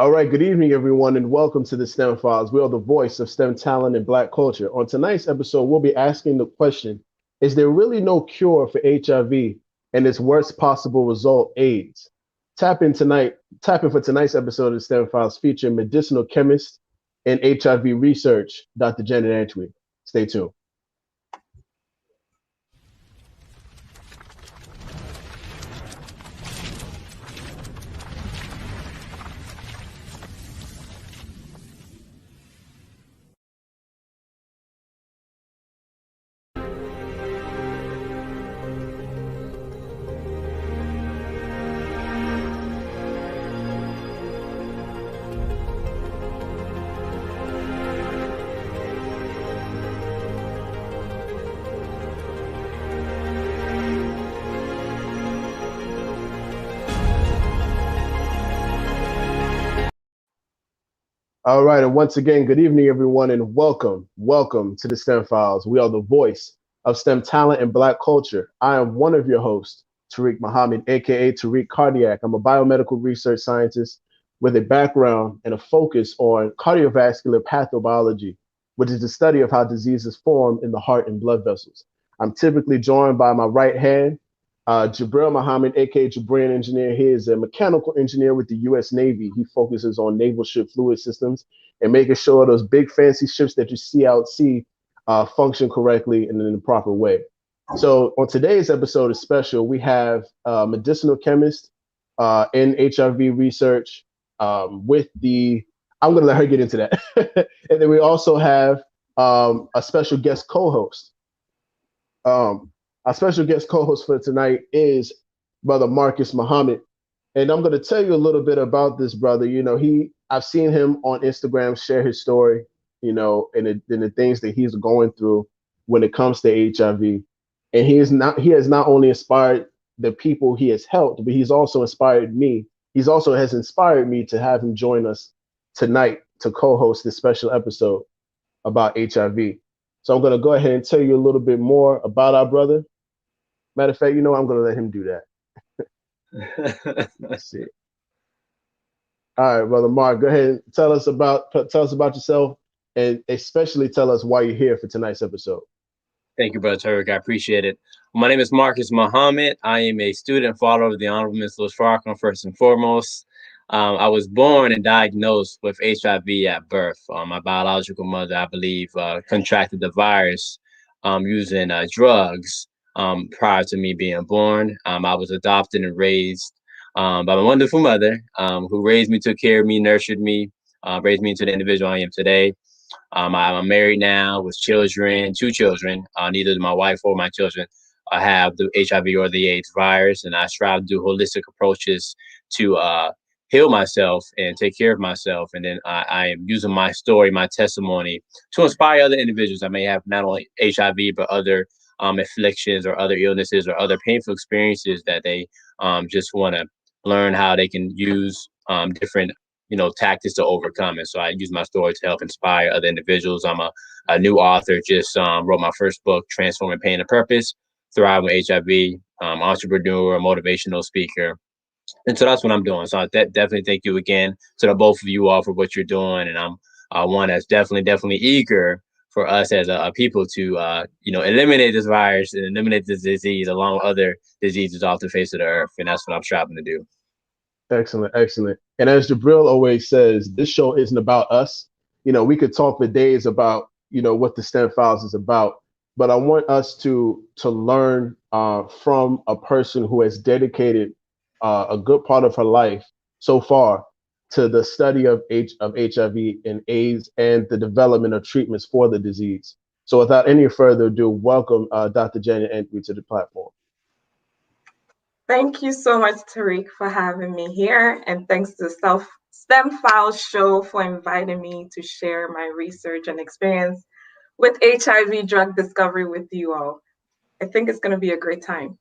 All right, good evening, everyone, and welcome to the STEM Files. We are the voice of STEM talent and Black culture. On tonight's episode, we'll be asking the question, is there really no cure for HIV and its worst possible result, AIDS? Tap in for tonight's episode of the STEM Files featuring medicinal chemist and HIV research, Dr. Janet Antwi. Stay tuned. All right, and once again, good evening, everyone, and welcome to the STEM Files. We are the voice of STEM talent and Black culture. I am one of your hosts, Tariq Muhammad, aka Tariq Cardiac. I'm a biomedical research scientist with a background and a focus on cardiovascular pathobiology, which is the study of how diseases form in the heart and blood vessels. I'm typically joined by my right hand, Jabril Muhammad, aka Jabrian Engineer. He is a mechanical engineer with the U.S. Navy. He focuses on naval ship fluid systems and making sure those big fancy ships that you see out sea function correctly and in the proper way. So on today's episode is special. We have medicinal chemist in HIV research with the. I'm going to let her get into that, and then we also have a special guest co-host. Um, our special guest co-host for tonight is Brother Marcus Muhammad. And I'm going to tell you a little bit about this brother. I've seen him on Instagram share his story, and the things that he's going through when it comes to HIV. And he has not only inspired the people he has helped, but he's also inspired me. He's also has inspired me to have him join us tonight to co-host this special episode about HIV. So I'm going to go ahead and tell you a little bit more about our brother. Matter of fact, I'm going to let him do that. Let's see. All right, brother Mark, go ahead and tell us about yourself, and especially tell us why you're here for tonight's episode. Thank you, Brother Turk. I appreciate it. My name is Marcus Muhammad. I am a student follower of the Honorable Mr. Louis Farrakhan, first and foremost. I was born and diagnosed with HIV at birth. My biological mother, I believe, contracted the virus using drugs prior to me being born. I was adopted and raised by my wonderful mother, who raised me, took care of me, nurtured me, raised me into the individual I am today. I'm married now with children, two children. Neither my wife or my children have the HIV or the AIDS virus, and I strive to do holistic approaches to heal myself and take care of myself. And then I am using my story, my testimony, to inspire other individuals that may have not only HIV but other afflictions or other illnesses or other painful experiences that they just want to learn how they can use different tactics to overcome it. So I use my story to help inspire other individuals. I'm a new author, just wrote my first book, Transforming Pain to Purpose, Thrive with HIV, entrepreneur, motivational speaker. And so that's what I'm doing. So I definitely thank you again to the both of you all for what you're doing. And I'm one that's definitely eager for us as a people to, eliminate this virus and eliminate this disease along with other diseases off the face of the earth. And that's what I'm striving to do. Excellent, excellent. And as Jabril always says, this show isn't about us. We could talk for days about, what the STEM Files is about, but I want us to learn from a person who has dedicated a good part of her life so far to the study of HIV and AIDS and the development of treatments for the disease. So without any further ado, welcome Dr. Janet Antwi to the platform. Thank you so much, Tariq, for having me here. And thanks to STEM Files Show for inviting me to share my research and experience with HIV drug discovery with you all. I think it's going to be a great time.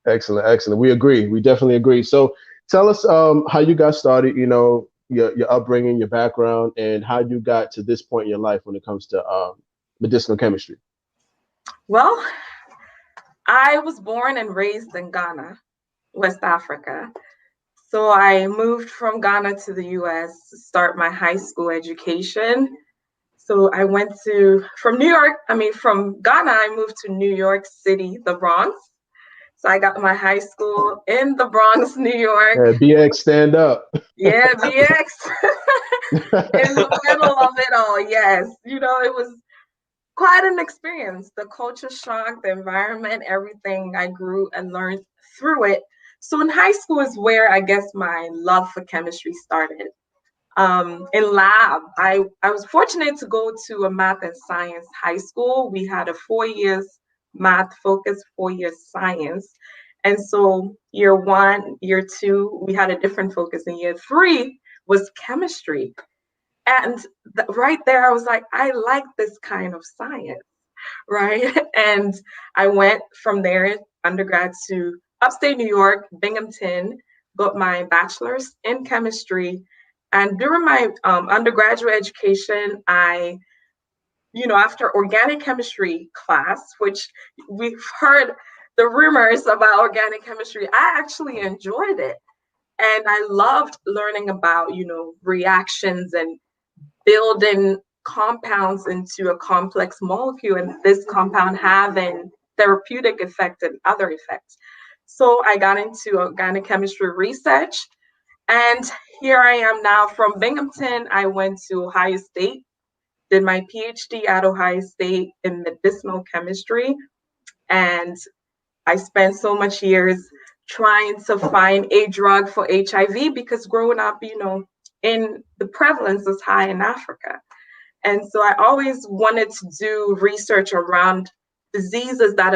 Excellent, excellent. We agree. We definitely agree. So tell us how you got started, your upbringing, your background, and how you got to this point in your life when it comes to medicinal chemistry. Well, I was born and raised in Ghana, West Africa. So I moved from Ghana to the US to start my high school education. So I went from from Ghana, I moved to New York City, the Bronx. So I got my high school in the Bronx, New York. Yeah, BX, stand up. Yeah, BX in the middle of it all. Yes. It was quite an experience. The culture shock, the environment, everything I grew and learned through it. So in high school is where I guess my love for chemistry started. In lab, I was fortunate to go to a math and science high school. We had a 4 years math focus, 4 years science. And so year one, year two, we had a different focus. And year three was chemistry. And right there, I was like, I like this kind of science, right? And I went from there, undergrad, to upstate New York, Binghamton, got my bachelor's in chemistry. And during my undergraduate education, after organic chemistry class, which we've heard the rumors about organic chemistry, I actually enjoyed it. And I loved learning about, reactions and building compounds into a complex molecule, and this compound having therapeutic effect and other effects. So I got into organic chemistry research, and here I am now from Binghamton. I went to Ohio State, did my PhD at Ohio State in medicinal chemistry, and I spent so much years trying to find a drug for HIV because growing up, in the prevalence is high in Africa. And so I always wanted to do research around diseases that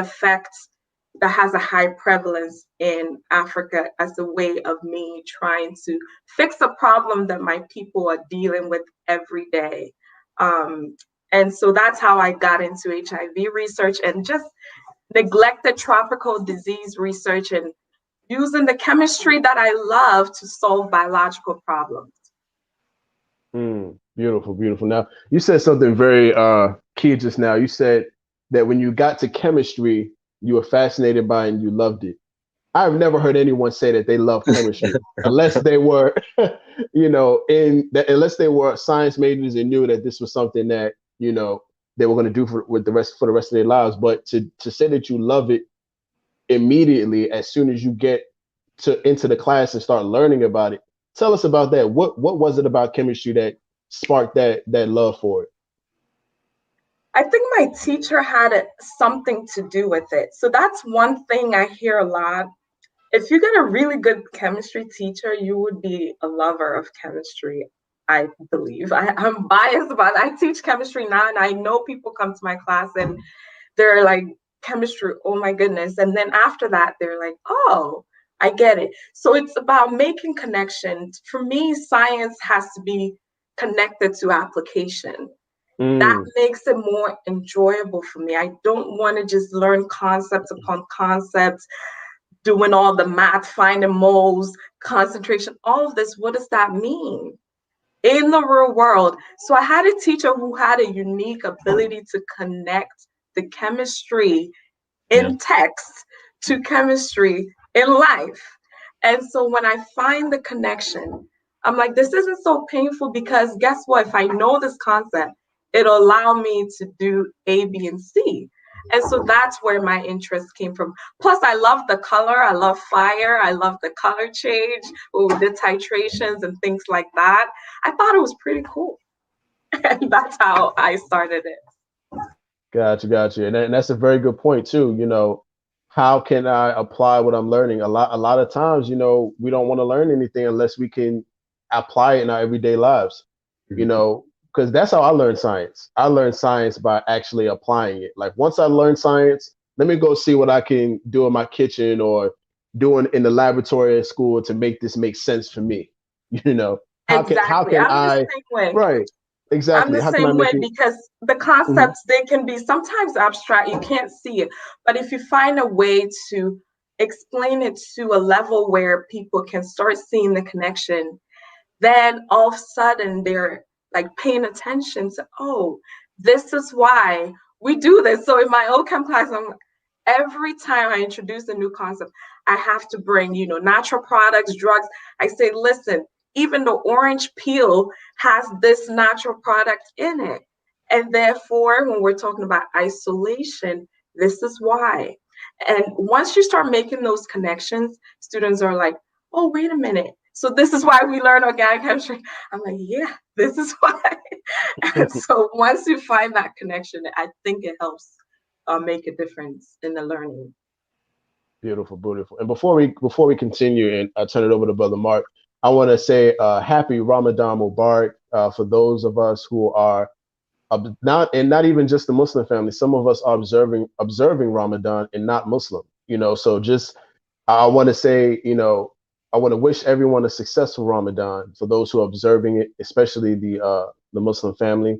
has a high prevalence in Africa as a way of me trying to fix a problem that my people are dealing with every day. And so that's how I got into HIV research and just neglected tropical disease research and using the chemistry that I love to solve biological problems. Beautiful, beautiful. Now, you said something very key just now. You said that when you got to chemistry, you were fascinated by it and you loved it. I've never heard anyone say that they love chemistry unless they were, unless they were science majors and knew that this was something that, they were going to do for the rest of their lives. But to say that you love it immediately as soon as you get into the class and start learning about it, tell us about that. What was it about chemistry that sparked that love for it? I think my teacher had something to do with it. So that's one thing I hear a lot. If you get a really good chemistry teacher, you would be a lover of chemistry, I believe. I'm biased about it. I teach chemistry now, and I know people come to my class and they're like, chemistry, oh my goodness. And then after that, they're like, oh, I get it. So it's about making connections. For me, science has to be connected to application. That makes it more enjoyable for me. I don't want to just learn concepts upon concepts, doing all the math, finding moles, concentration, all of this. What does that mean in the real world? So I had a teacher who had a unique ability to connect the chemistry in text to chemistry in life. And so when I find the connection, I'm like, this isn't so painful because guess what? If I know this concept, it'll allow me to do A, B, and C. And so that's where my interest came from. Plus, I love the color. I love fire. I love the color change, the titrations and things like that. I thought it was pretty cool. And that's how I started it. Gotcha. And that's a very good point too. How can I apply what I'm learning? A lot of times, we don't want to learn anything unless we can apply it in our everyday lives. Because that's how I learned science. I learned science by actually applying it. Like once I learned science, let me go see what I can do in my kitchen or doing in the laboratory at school to make this make sense for me. How can I'm the same way. Right. Exactly. I'm the same way because the concepts, they can be sometimes abstract. You can't see it. But if you find a way to explain it to a level where people can start seeing the connection, then all of a sudden they're like paying attention to, oh, this is why we do this. So in my OChem class, every time I introduce a new concept, I have to bring, natural products, drugs. I say, listen, even the orange peel has this natural product in it. And therefore, when we're talking about isolation, this is why. And once you start making those connections, students are like, oh, wait a minute. So this is why we learn organic chemistry. I'm like, yeah, this is why. And so once you find that connection, I think it helps make a difference in the learning. Beautiful, beautiful. And before we continue and I turn it over to Brother Mark, I want to say happy Ramadan Mubarak for those of us who are not even just the Muslim family. Some of us are observing Ramadan and not Muslim. So just I want to say, I want to wish everyone a successful Ramadan for those who are observing it, especially the Muslim family.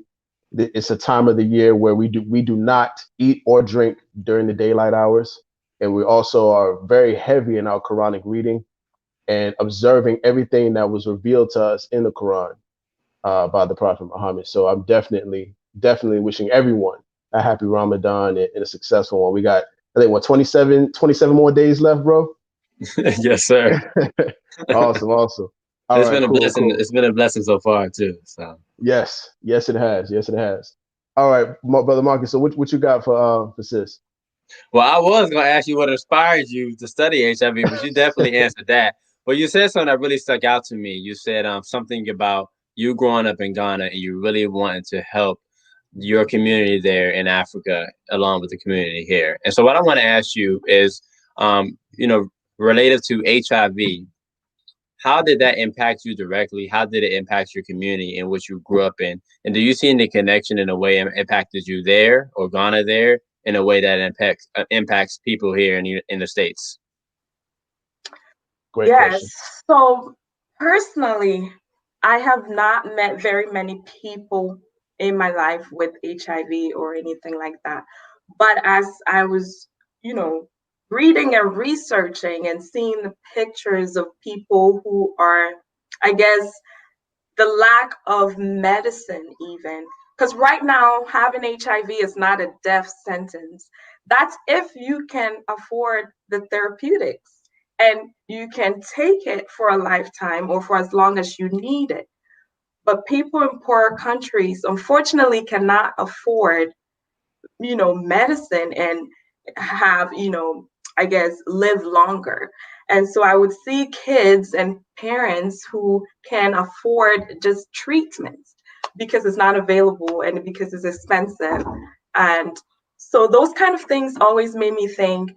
It's a time of the year where we do not eat or drink during the daylight hours, and we also are very heavy in our Quranic reading and observing everything that was revealed to us in the Quran by the Prophet Muhammad. So I'm definitely wishing everyone a happy Ramadan and a successful one. We got, I think, 27 more days left, bro? Yes, sir. Awesome. All It's right, been a cool, blessing. cool. It's been a blessing so far too. So Yes, it has. Yes, it has. All right, Brother Marcus. So what you got for sis? well, I was going to ask you what inspired you to study HIV, but you definitely answered that. But you said something that really stuck out to me. You said something about you growing up in Ghana and you really wanted to help your community there in Africa along with the community here. And so what I want to ask you is, related to HIV, how did that impact you directly? How did it impact your community in which you grew up in? And do you see any connection in a way it impacted you there or Ghana there in a way that impacts people here in the States? Great Yes. question. So personally, I have not met very many people in my life with HIV or anything like that. But as I was, reading and researching and seeing the pictures of people who are, I guess, the lack of medicine, even. Because right now, having HIV is not a death sentence. That's if you can afford the therapeutics and you can take it for a lifetime or for as long as you need it. But people in poorer countries, unfortunately, cannot afford medicine and have, I guess, live longer. And so I would see kids and parents who can afford just treatments because it's not available and because it's expensive. And so those kind of things always made me think,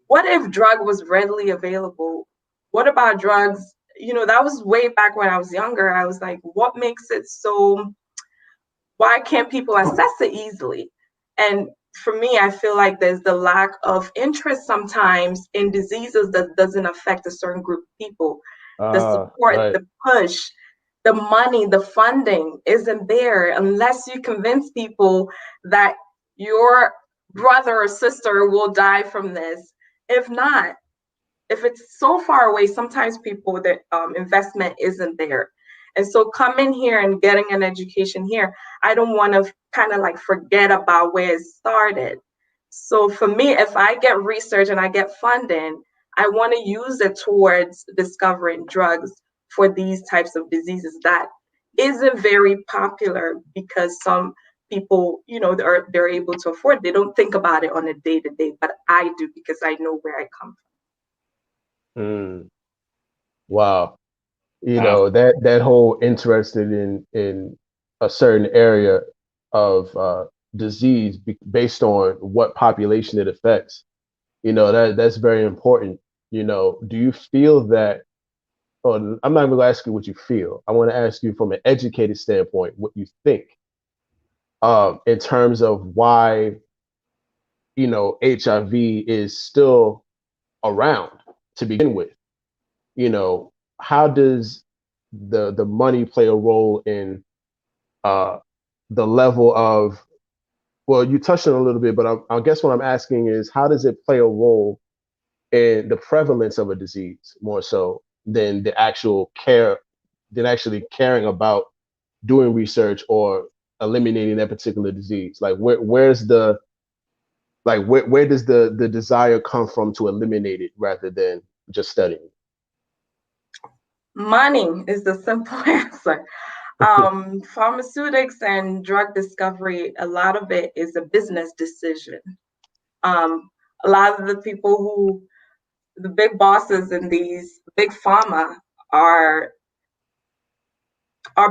what if drug was readily available? What about drugs? That was way back when I was younger. I was like, what makes it so, why can't people access it easily? And for me, I feel like there's the lack of interest sometimes in diseases that doesn't affect a certain group of people. The support, Right. the push, the money, the funding isn't there unless you convince people that your brother or sister will die from this. If not, if it's so far away, sometimes people that investment isn't there. And so coming here and getting an education here, I don't want to kind of like forget about where it started. So for me, if I get research and I get funding, I want to use it towards discovering drugs for these types of diseases that isn't very popular because some people, they're able to afford. They don't think about it on a day to day, but I do because I know where I come Wow. Wow. That whole interested in a certain area of disease based on what population it affects. That's very important. Do you feel that? Or I'm not even going to ask you what you feel. I want to ask you from an educated standpoint what you think in terms of why HIV is still around to begin with. How does the money play a role in uh, the level of, well, you touched on it a little bit, but I guess what I'm asking is how does it play a role in the prevalence of a disease more so than the actual care, than actually caring about doing research or eliminating that particular disease? Like where's the, like where does the desire come from to eliminate it rather than just studying? Money is the simple answer. Pharmaceutics and drug discovery, a lot of it is a business decision. A lot of the people the big bosses in these big pharma are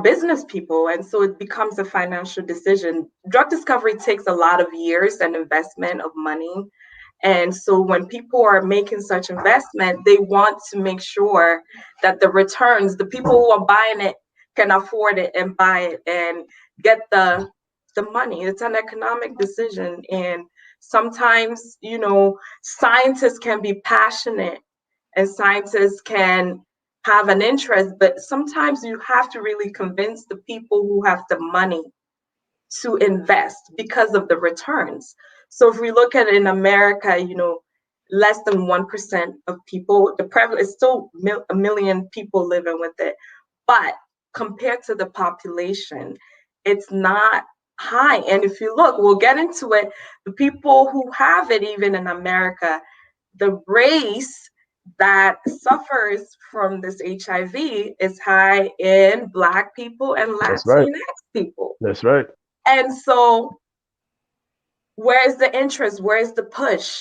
business people, and so it becomes a financial decision. Drug discovery takes a lot of years and investment of money, and so when people are making such investment, they want to make sure that the returns, the people who are buying it can afford it and buy it and get the money. It's an economic decision, and sometimes, scientists can be passionate and scientists can have an interest, but sometimes you have to really convince the people who have the money to invest because of the returns. So if we look at it in America, less than 1% of people, the prevalence is still a million people living with it. But compared to the population, it's not high. And if you look, we'll get into it, the people who have it, even in America, the race that suffers from this HIV is high in Black people and That's right. Latinx people. That's right. And so where's the interest? Where's the push?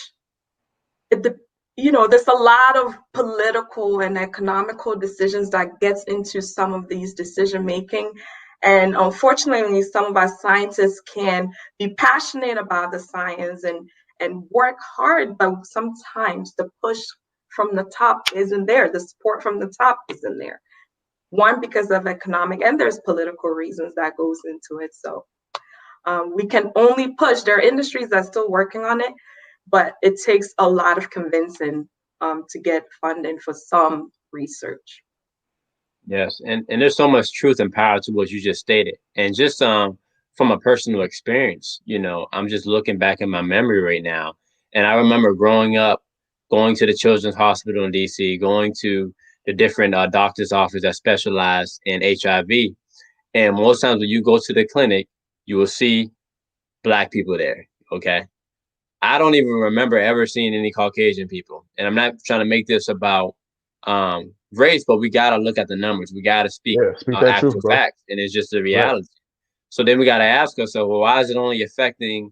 There's a lot of political and economical decisions that gets into some of these decision making. And unfortunately, some of our scientists can be passionate about the science and work hard, but sometimes the push from the top isn't there. The support from the top isn't there. One, because of economic, and there's political reasons that goes into it. So we can only push. There are industries that's still working on it, but it takes a lot of convincing to get funding for some research. Yes, and there's so much truth and power to what you just stated. And just from a personal experience, I'm just looking back in my memory right now. And I remember growing up, going to the Children's Hospital in DC, going to the different doctor's office that specialize in HIV. And most times when you go to the clinic, you will see Black people there. Okay. I don't even remember ever seeing any Caucasian people. And I'm not trying to make this about race, but we got to look at the numbers. We got to speak that actual truth, bro. facts. And it's just the reality. Right. So then we got to ask ourselves, well, why is it only affecting,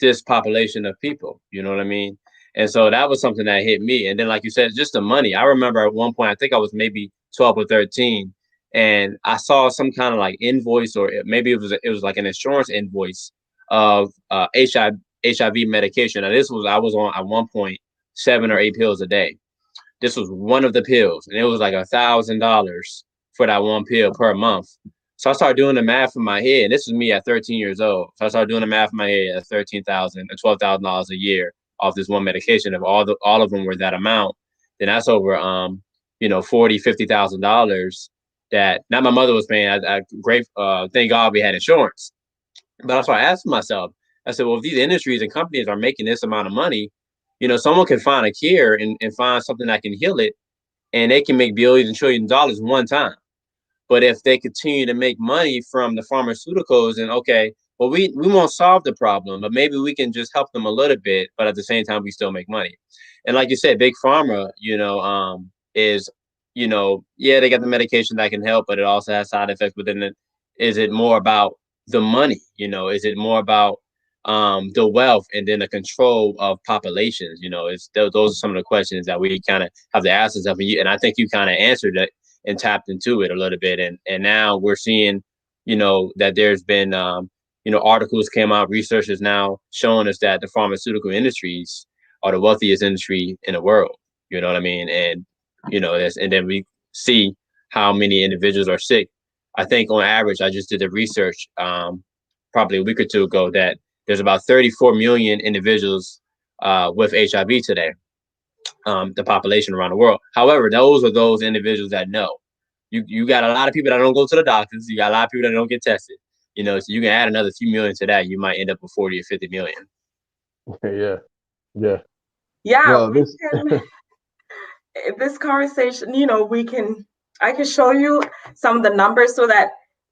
this population of people? You know what I mean? And so that was something that hit me. And then, like you said, just the money. I remember at one point, I think I was maybe 12 or 13, and I saw some kind of like invoice, or maybe it was like an insurance invoice of HIV medication. Now I was on at one point 7 or 8 pills a day. This was one of the pills, and it was like $1,000 for that one pill per month. So I started doing the math in my head, and this was me at 13 years old. So I started doing the math in my head at $13,000 or $12,000 a year off this one medication. If all of them were that amount, then that's over $40,000-$50,000 that not my mother was paying. Thank God we had insurance. But I started asking myself, I said, well, if these industries and companies are making this amount of money, someone can find a cure and find something that can heal it, and they can make billions and trillions of dollars one time. But if they continue to make money from the pharmaceuticals, and okay, well, we won't solve the problem, but maybe we can just help them a little bit, but at the same time, we still make money. And like you said, big pharma, is, they got the medication that can help, but it also has side effects. But then is it more about the money? Is it more about the wealth and then the control of populations? Those are some of the questions that we kind of have to ask ourselves. And I think you kind of answered it and tapped into it a little bit. And now we're seeing, that there's been, articles came out, research is now showing us that the pharmaceutical industries are the wealthiest industry in the world. You know what I mean? And, and then we see how many individuals are sick. I think on average, I just did the research probably a week or two ago that there's about 34 million individuals with HIV today, the population around the world. However, those are those individuals that know. You got a lot of people that don't go to the doctors. You got a lot of people that don't get tested. So you can add another few million to that. You might end up with 40 or 50 million. Yeah. Well, this conversation, I can show you some of the numbers so that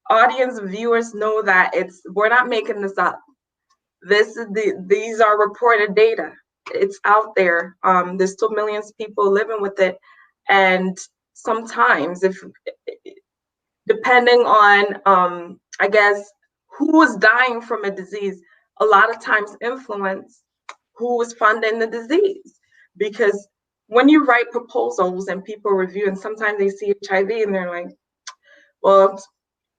audience viewers know that we're not making this up. These are reported data. it's out there. There's still millions of people living with it. And sometimes, if depending on, I guess, who is dying from a disease, a lot of times influence who is funding the disease. Because when you write proposals and people review, and sometimes they see HIV and they're like, well,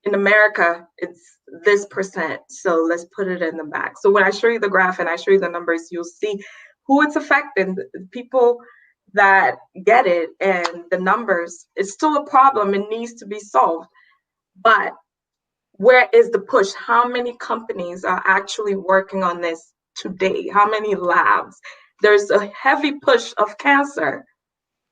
in America, it's this percent, so let's put it in the back. So when I show you the graph and I show you the numbers, you'll see who it's affecting. The people that get it and the numbers, it's still a problem. It needs to be solved. But where is the push? How many companies are actually working on this today? How many labs? There's a heavy push of cancer,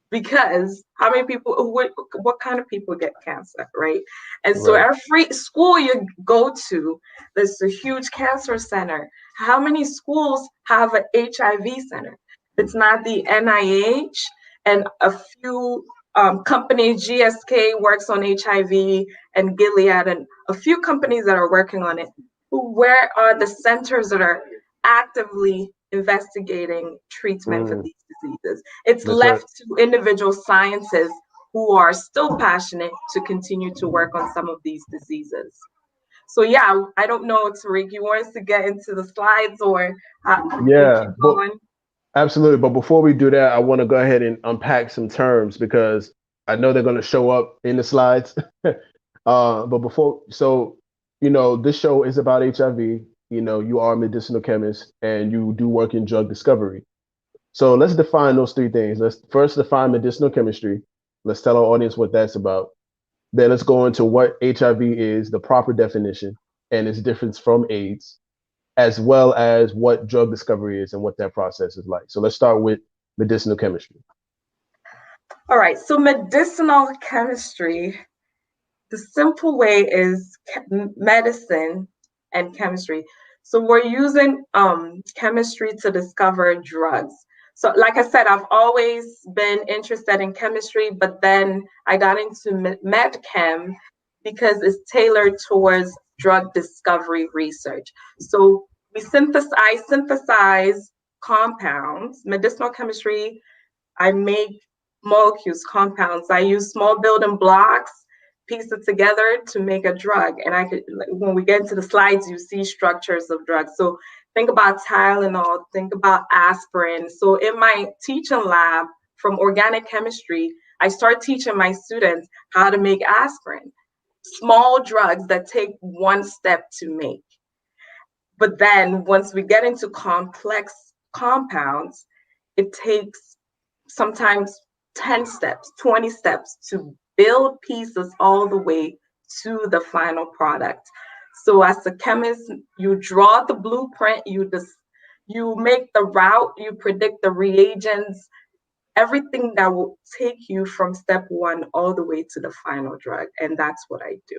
because how many people, what kind of people get cancer, right? And so Right. every school you go to, there's a huge cancer center. How many schools have an HIV center? It's not the NIH and a few companies. GSK works on HIV, and Gilead, and a few companies that are working on it. Where are the centers that are actively investigating treatment for these diseases? It's That's right. left to individual scientists who are still passionate to continue to work on some of these diseases. So yeah, I don't know, Tariq, you want us to get into the slides, or we Yeah, keep but going? absolutely. But before we do that, I want to go ahead and unpack some terms because I know they're going to show up in the slides. But before, so, this show is about HIV. You are a medicinal chemist and you do work in drug discovery. So let's define those three things. Let's first define medicinal chemistry. Let's tell our audience what that's about. Then let's go into what HIV is, the proper definition, and its difference from AIDS, as well as what drug discovery is and what that process is like. So let's start with medicinal chemistry. All right, so medicinal chemistry, the simple way is medicine and chemistry. So we're using chemistry to discover drugs. So like I said, I've always been interested in chemistry, but then I got into med chem because it's tailored towards drug discovery research. So I synthesize compounds. Medicinal chemistry, I make molecules, compounds. I use small building blocks, piece it together to make a drug. And I could, when we get into the slides, you see structures of drugs. So think about Tylenol, think about aspirin. So in my teaching lab from organic chemistry, I start teaching my students how to make aspirin, small drugs that take one step to make. But then once we get into complex compounds, it takes sometimes 10 steps, 20 steps to build pieces all the way to the final product. So as a chemist, you draw the blueprint, you make the route, you predict the reagents, everything that will take you from step one all the way to the final drug. And that's what I do.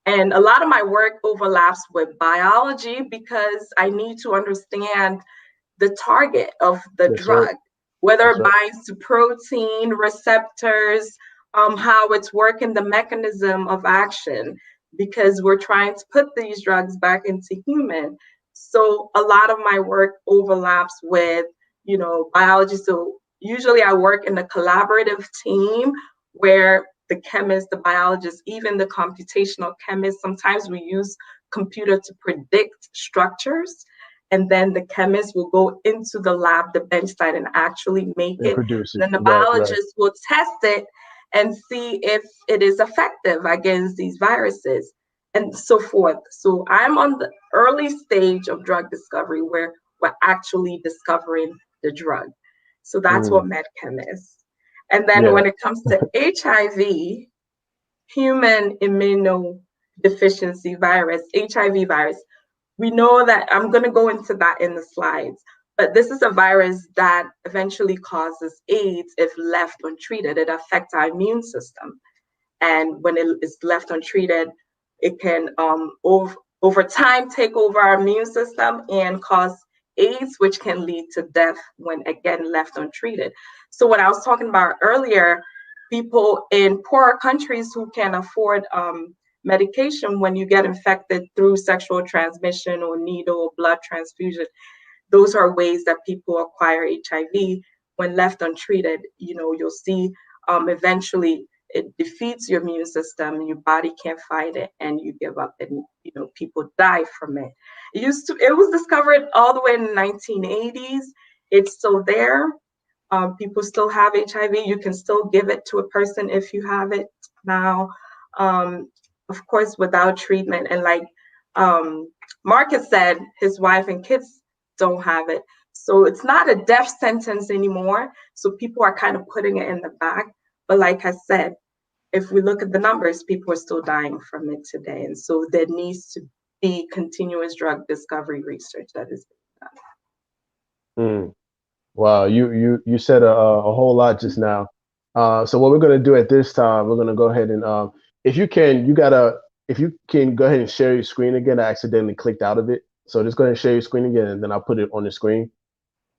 And a lot of my work overlaps with biology because I need to understand the target of the Yes, sir. drug, whether That's it right. binds to protein, receptors, how it's working, the mechanism of action, because we're trying to put these drugs back into human. So a lot of my work overlaps with, biology. So usually I work in a collaborative team where the chemist, the biologist, even the computational chemist, sometimes we use computer to predict structures, and then the chemist will go into the lab, the bench site, and actually make And it. produce it. Then the Right, right. biologist will test it and see if it is effective against these viruses and so forth. So I'm on the early stage of drug discovery where we're actually discovering the drug. So that's what Mm, medchem is. And then yeah. when it comes to HIV, human immunodeficiency virus, HIV virus, we know that I'm going to go into that in the slides, but this is a virus that eventually causes AIDS if left untreated. It affects our immune system. And when it is left untreated, it can over time take over our immune system and cause AIDS, which can lead to death when again left untreated. So what I was talking about earlier, people in poorer countries who can afford medication, when you get infected through sexual transmission or needle or blood transfusion, those are ways that people acquire HIV. When left untreated, you'll see eventually it defeats your immune system, your body can't fight it, and you give up, and people die from it. It was discovered all the way in the 1980s. It's still there. People still have HIV. You can still give it to a person if you have it now, of course, without treatment. And like Marcus said, his wife and kids don't have it. So it's not a death sentence anymore. So people are kind of putting it in the back. But like I said, if we look at the numbers, people are still dying from it today. And so there needs to be continuous drug discovery research that is being done. Wow, you said a whole lot just now. So what we're gonna do at this time, we're gonna go ahead and if you can go ahead and share your screen again. I accidentally clicked out of it, so just go ahead and share your screen again, and then I'll put it on the screen.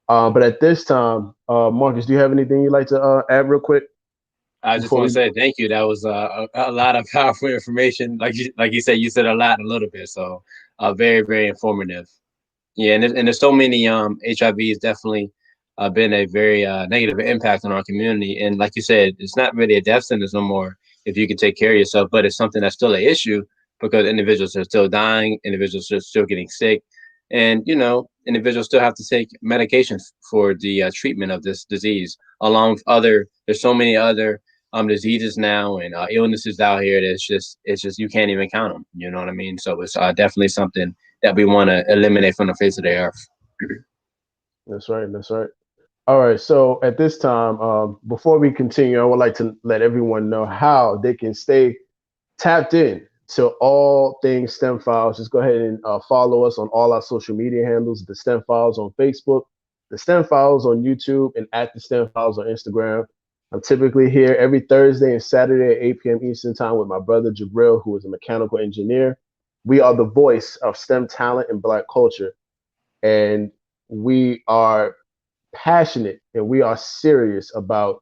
But at this time, Marcus, do you have anything you'd like to add real quick? I just want to say thank you. That was a lot of powerful information. Like you said, you said a lot in a little bit, so very, very informative. Yeah, and there's so many HIV is definitely been a very negative impact on our community. And like you said, it's not really a death sentence no more if you can take care of yourself, but it's something that's still an issue because individuals are still dying, individuals are still getting sick, and individuals still have to take medications for the treatment of this disease, along with there's so many other diseases now and illnesses out here that it's just you can't even count them. You know what I mean? So it's definitely something that we want to eliminate from the face of the earth. That's right. That's right. All right. So at this time, before we continue, I would like to let everyone know how they can stay tapped in to all things STEM Files. Just go ahead and follow us on all our social media handles: the STEM Files on Facebook, the STEM Files on YouTube, and at the STEM Files on Instagram. I'm typically here every Thursday and Saturday at 8 p.m. Eastern Time with my brother Jabril, who is a mechanical engineer. We are the voice of STEM talent and Black culture, and we are passionate and we are serious about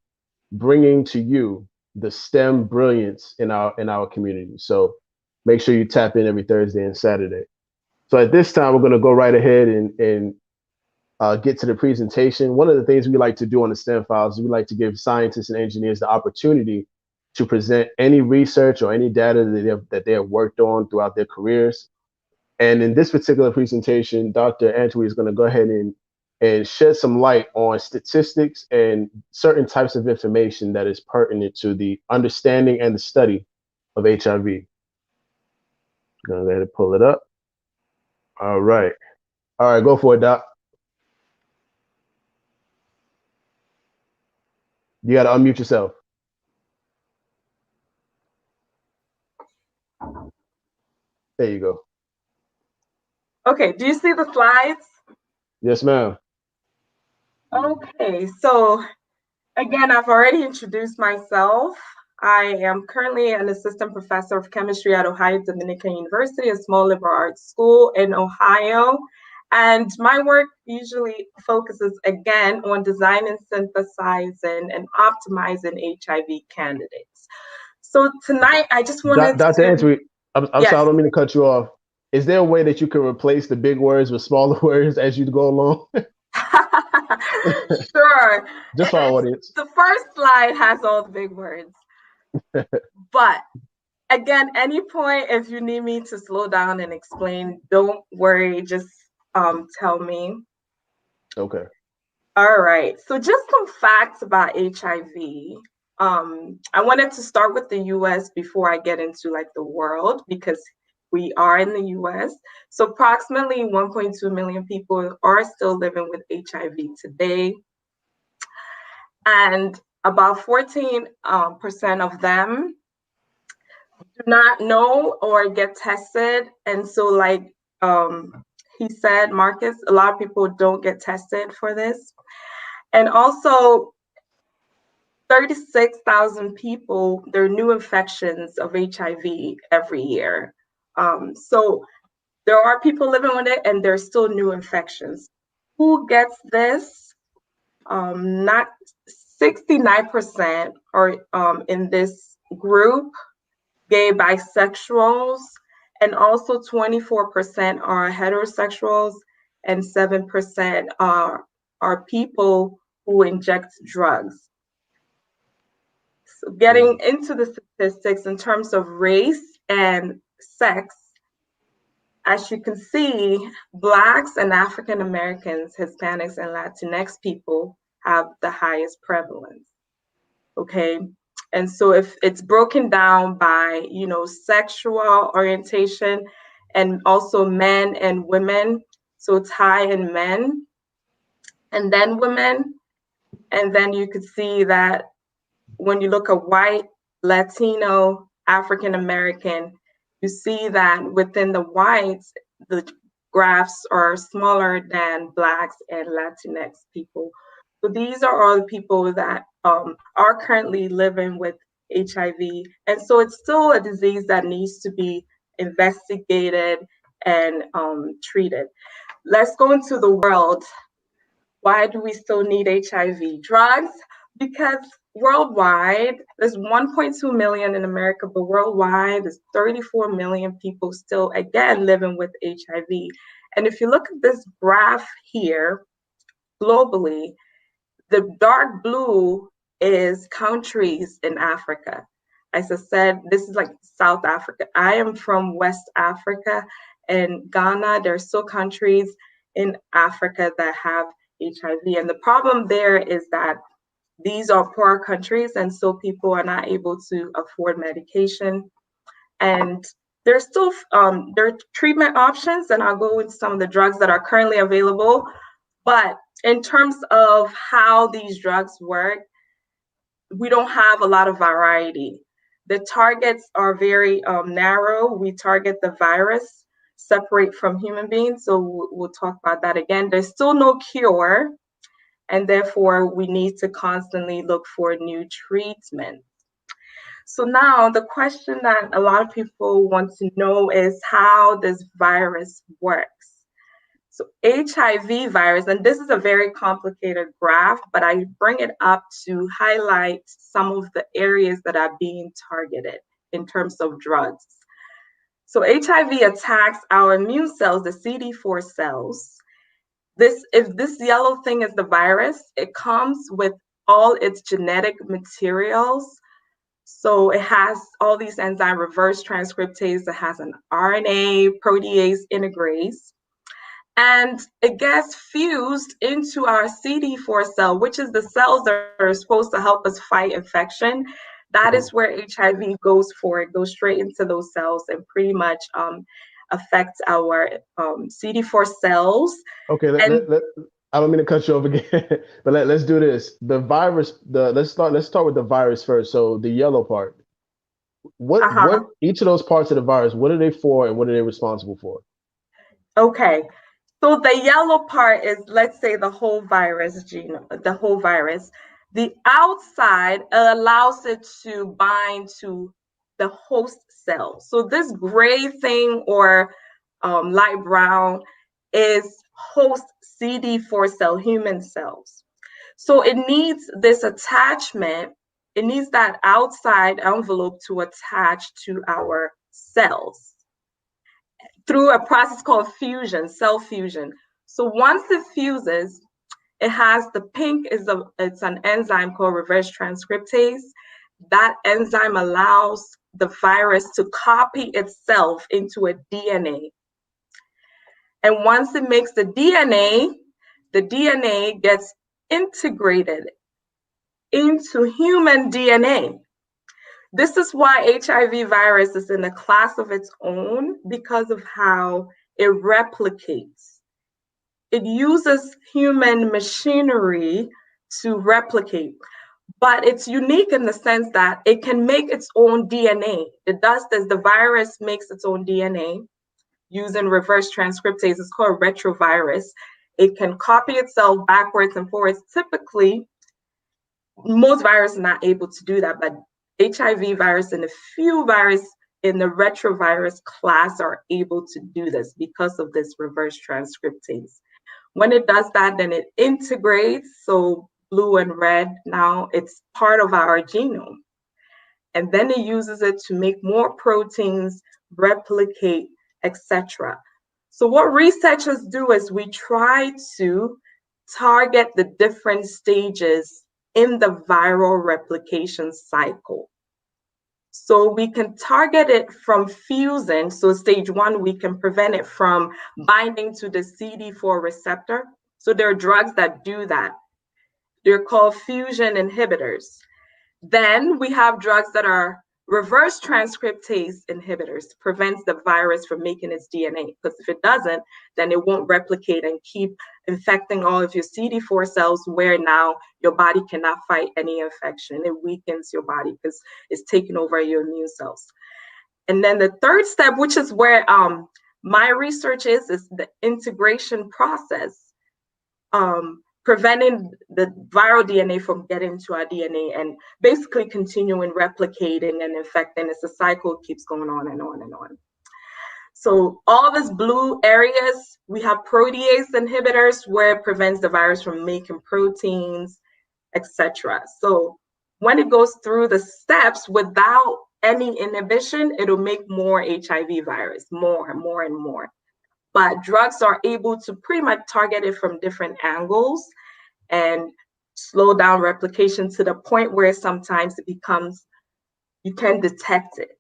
bringing to you the STEM brilliance in our community. So make sure you tap in every Thursday and Saturday. So at this time, we're going to go right ahead and get to the presentation. One of the things we like to do on the STEM Files is we like to give scientists and engineers the opportunity to present any research or any data that they have worked on throughout their careers. And in this particular presentation, Dr. Antwi is going to go ahead and shed some light on statistics and certain types of information that is pertinent to the understanding and the study of HIV. I'm going to go ahead and pull it up. All right. All right, go for it, Doc. You got to unmute yourself. There you go. Okay, do you see the slides? Yes, ma'am. Okay, so again, I've already introduced myself. I am currently an assistant professor of chemistry at Ohio Dominican University, a small liberal arts school in Ohio. And my work usually focuses again on designing, synthesizing, and optimizing HIV candidates. So tonight, I just wanted Dr. Antwi, I'm yes. sorry, I don't mean to cut you off. Is there a way that you can replace the big words with smaller words as you go along? Sure. Just for our audience. The first slide has all the big words. But again, any point, if you need me to slow down and explain, don't worry, just tell me. Okay. All right. So just some facts about HIV. I wanted to start with the US before I get into like the world, because we are in the US. So approximately 1.2 million people are still living with HIV today. And about 14% of them do not know or get tested. And so like he said, Marcus, a lot of people don't get tested for this. And also 36,000 people, there are new infections of HIV every year. So there are people living with it and there's still new infections. Who gets this? Not 69% are in this group, gay, bisexuals, and also 24% are heterosexuals and 7% are people who inject drugs. So getting into the statistics in terms of race and sex, as you can see, Blacks and African Americans, Hispanics, and Latinx people have the highest prevalence. Okay. And so if it's broken down by, sexual orientation and also men and women, so it's high in men and then women. And then you could see that when you look at white, Latino, African American, you see that within the whites, the graphs are smaller than Blacks and Latinx people. So these are all the people that are currently living with HIV. And so it's still a disease that needs to be investigated and treated. Let's go into the world. Why do we still need HIV drugs? Because worldwide, there's 1.2 million in America, but worldwide, there's 34 million people still, again, living with HIV. And if you look at this graph here, globally, the dark blue is countries in Africa. As I said, this is like South Africa. I am from West Africa and Ghana. There are still countries in Africa that have HIV. And the problem there is that these are poor countries, and so people are not able to afford medication. And there's still there are treatment options, and I'll go into some of the drugs that are currently available. But in terms of how these drugs work, we don't have a lot of variety. The targets are very narrow. We target the virus, separate from human beings. So we'll talk about that again. There's still no cure, and therefore we need to constantly look for new treatment. So now the question that a lot of people want to know is how this virus works. So HIV virus, and this is a very complicated graph, but I bring it up to highlight some of the areas that are being targeted in terms of drugs. So HIV attacks our immune cells, the CD4 cells. If this yellow thing is the virus, it comes with all its genetic materials. So it has all these enzyme reverse transcriptase, it has an RNA, protease, integrase, and it gets fused into our CD4 cell, which is the cells that are supposed to help us fight infection. That is where HIV goes for. It goes straight into those cells and pretty much affects our CD4 cells. Okay, I don't mean to cut you off again, but let's do this. The virus, let's start with the virus first. So the yellow part. What each of those parts of the virus, what are they for and what are they responsible for? Okay. So the yellow part is, let's say, the whole virus genome, the whole virus. The outside allows it to bind to the host cell. So this gray thing or light brown is host CD4 cell, human cells. So it needs this attachment. It needs that outside envelope to attach to our cells through a process called fusion, cell fusion. So once it fuses, it has the pink it's an enzyme called reverse transcriptase. That enzyme allows the virus to copy itself into a DNA. And once it makes the DNA gets integrated into human DNA. This is why HIV virus is in a class of its own, because of how it replicates. It uses human machinery to replicate, but it's unique in the sense that it can make its own DNA. It does this, the virus makes its own DNA using reverse transcriptase. It's called retrovirus. It can copy itself backwards and forwards. Typically, most viruses are not able to do that, but HIV virus and a few viruses in the retrovirus class are able to do this because of this reverse transcriptase. When it does that, then it integrates, so blue and red, now it's part of our genome. And then it uses it to make more proteins, replicate, etc. So what researchers do is we try to target the different stages in the viral replication cycle. So we can target it from fusing. So stage 1, we can prevent it from binding to the CD4 receptor. So there are drugs that do that. They're called fusion inhibitors. Then we have drugs that are reverse transcriptase inhibitors, prevents the virus from making its DNA. Because if it doesn't, then it won't replicate and keep infecting all of your CD4 cells, where now your body cannot fight any infection. It weakens your body because it's taking over your immune cells. And then the third step, which is where my research is the integration process. Preventing the viral DNA from getting to our DNA and basically continuing replicating and infecting. It's a cycle, keeps going on and on and on. So all these blue areas, we have protease inhibitors where it prevents the virus from making proteins, etc. So when it goes through the steps without any inhibition, it'll make more HIV virus, more and more and more. But drugs are able to pretty much target it from different angles and slow down replication to the point where sometimes it becomes, you can detect it.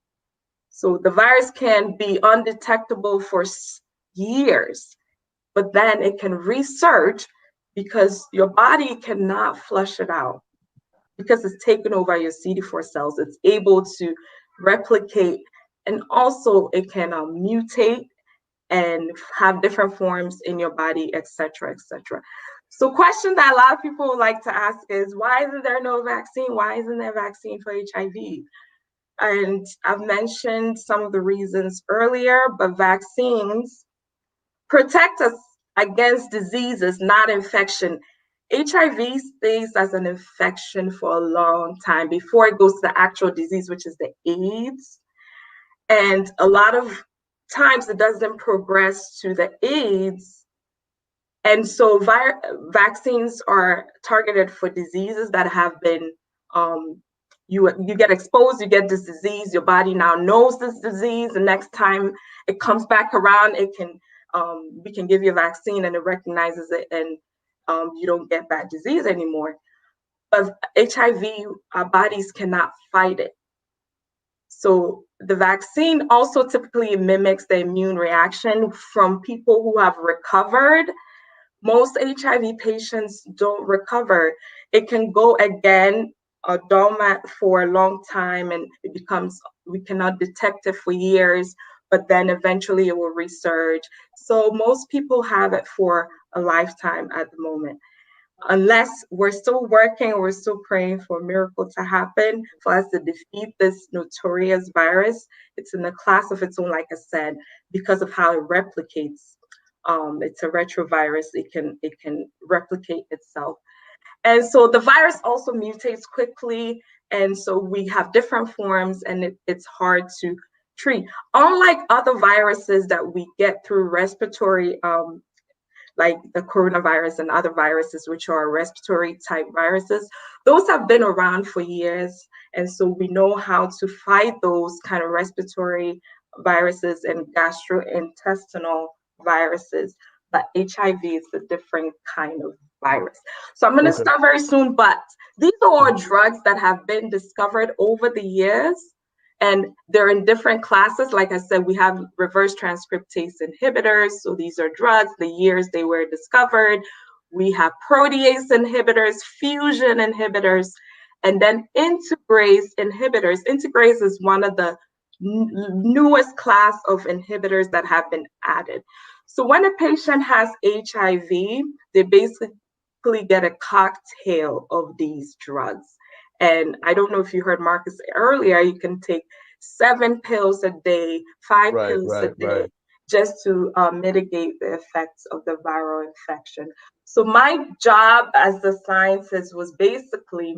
So the virus can be undetectable for years, but then it can resurge because your body cannot flush it out because it's taken over your CD4 cells. It's able to replicate, and also it can mutate and have different forms in your body, etc., etc. So question that a lot of people like to ask is, why isn't there no vaccine? Why isn't there a vaccine for HIV? And I've mentioned some of the reasons earlier, but vaccines protect us against diseases, not infection. HIV stays as an infection for a long time before it goes to the actual disease, which is the AIDS. And a lot of times it doesn't progress to the AIDS. And so vaccines are targeted for diseases that have been, you get exposed, you get this disease, your body now knows this disease. The next time it comes back around, it can, we can give you a vaccine and it recognizes it, and you don't get that disease anymore. But HIV, our bodies cannot fight it. So the vaccine also typically mimics the immune reaction from people who have recovered. Most HIV patients don't recover. It can go again dormant for a long time, and it becomes, we cannot detect it for years, but then eventually it will resurge. So most people have it for a lifetime at the moment. Unless we're still working, we're still praying for a miracle to happen for us to defeat this notorious virus. It's in a class of its own, like I said, because of how it replicates. It's a retrovirus. It can replicate itself. And so the virus also mutates quickly. And so we have different forms, and it's hard to treat. Unlike other viruses that we get through respiratory, like the coronavirus and other viruses, which are respiratory type viruses, those have been around for years. And so we know how to fight those kind of respiratory viruses and gastrointestinal viruses. But HIV is a different kind of virus. So I'm going to start very soon, but these are all drugs that have been discovered over the years. And they're in different classes. Like I said, we have reverse transcriptase inhibitors. So these are drugs, the years they were discovered. We have protease inhibitors, fusion inhibitors, and then integrase inhibitors. Integrase is one of the newest class of inhibitors that have been added. So when a patient has HIV, they basically get a cocktail of these drugs. And I don't know if you heard Marcus earlier, you can take 7 pills a day, 5 pills a day, just to mitigate the effects of the viral infection. So my job as the scientist was basically,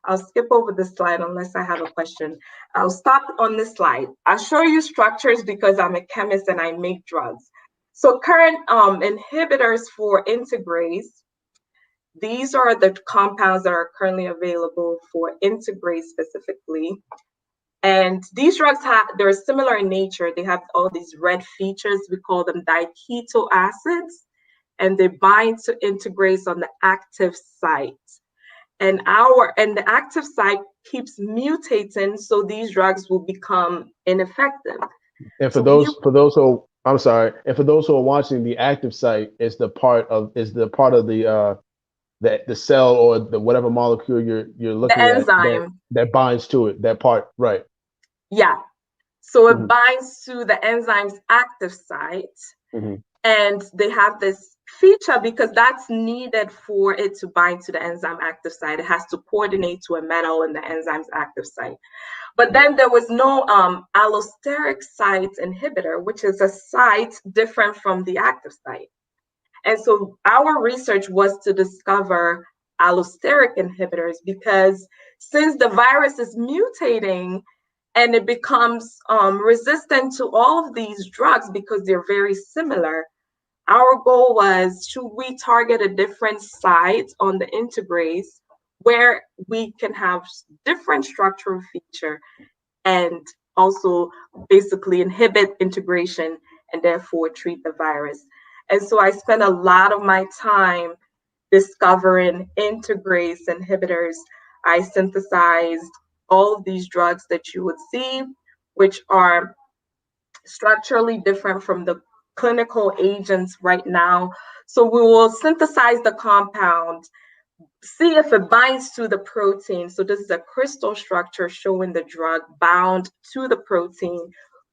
I'll skip over this slide unless I have a question. I'll stop on this slide. I'll show you structures because I'm a chemist and I make drugs. So current inhibitors for integrase, these are the compounds that are currently available for integrase specifically. And these drugs they're similar in nature. They have all these red features. We call them diketo acids, and they bind to integrase on the active site. And the active site keeps mutating, so these drugs will become ineffective. And So for those who I'm sorry, and for those who are watching, the active site is the part of the cell or the whatever molecule you're the looking at enzyme, that binds to it, that part, right? yeah. So it Mm-hmm. binds to the enzyme's active site, Mm-hmm. and they have this feature because that's needed for it to bind to the enzyme active site. It has to coordinate to a metal in the enzyme's active site. But then there was no allosteric site inhibitor, which is a site different from the active site. And so our research was to discover allosteric inhibitors, because since the virus is mutating and it becomes resistant to all of these drugs because they're very similar, our goal was, should we target a different site on the integrase where we can have different structural feature and also basically inhibit integration and therefore treat the virus. And so I spent a lot of my time discovering integrase inhibitors. I synthesized all of these drugs that you would see, which are structurally different from the clinical agents right now. So we will synthesize the compound, see if it binds to the protein. So this is a crystal structure showing the drug bound to the protein.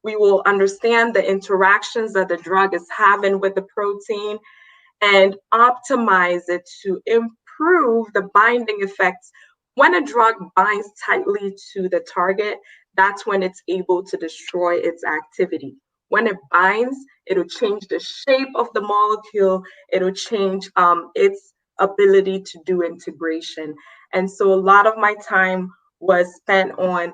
We will understand the interactions that the drug is having with the protein and optimize it to improve the binding effects. When a drug binds tightly to the target, that's when it's able to destroy its activity. When it binds, it'll change the shape of the molecule, it'll change its ability to do integration. And so a lot of my time was spent on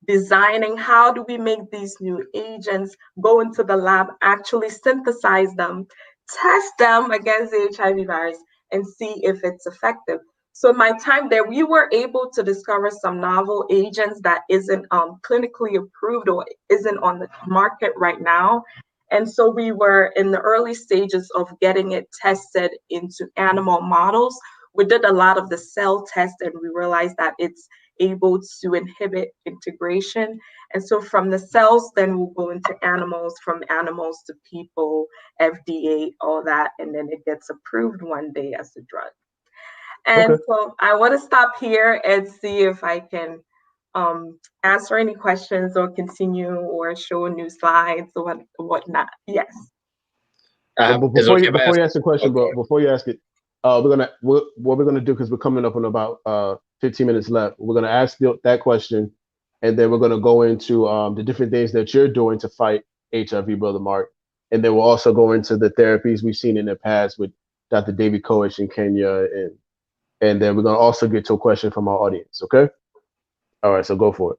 designing how do we make these new agents, go into the lab, actually synthesize them, test them against the HIV virus, and see if it's effective. So in my time there, we were able to discover some novel agents that isn't clinically approved or isn't on the market right now. And so we were in the early stages of getting it tested into animal models. We did a lot of the cell tests and we realized that it's able to inhibit integration. And so from the cells, then we'll go into animals, from animals to people, FDA, all that, and then it gets approved one day as a drug. And Okay. so I want to stop here and see if I can answer any questions or continue or show new slides or whatnot. Yes. But Is it okay if I before ask? you ask the question, Okay. bro, before you ask it, what we're gonna do, because we're coming up on about 15 minutes left. We're gonna ask that question, and then we're gonna go into the different things that you're doing to fight HIV, brother Mark, and then we'll also go into the therapies we've seen in the past with Dr. David Koish in Kenya, and then we're gonna also get to a question from our audience. Okay. All right. So go for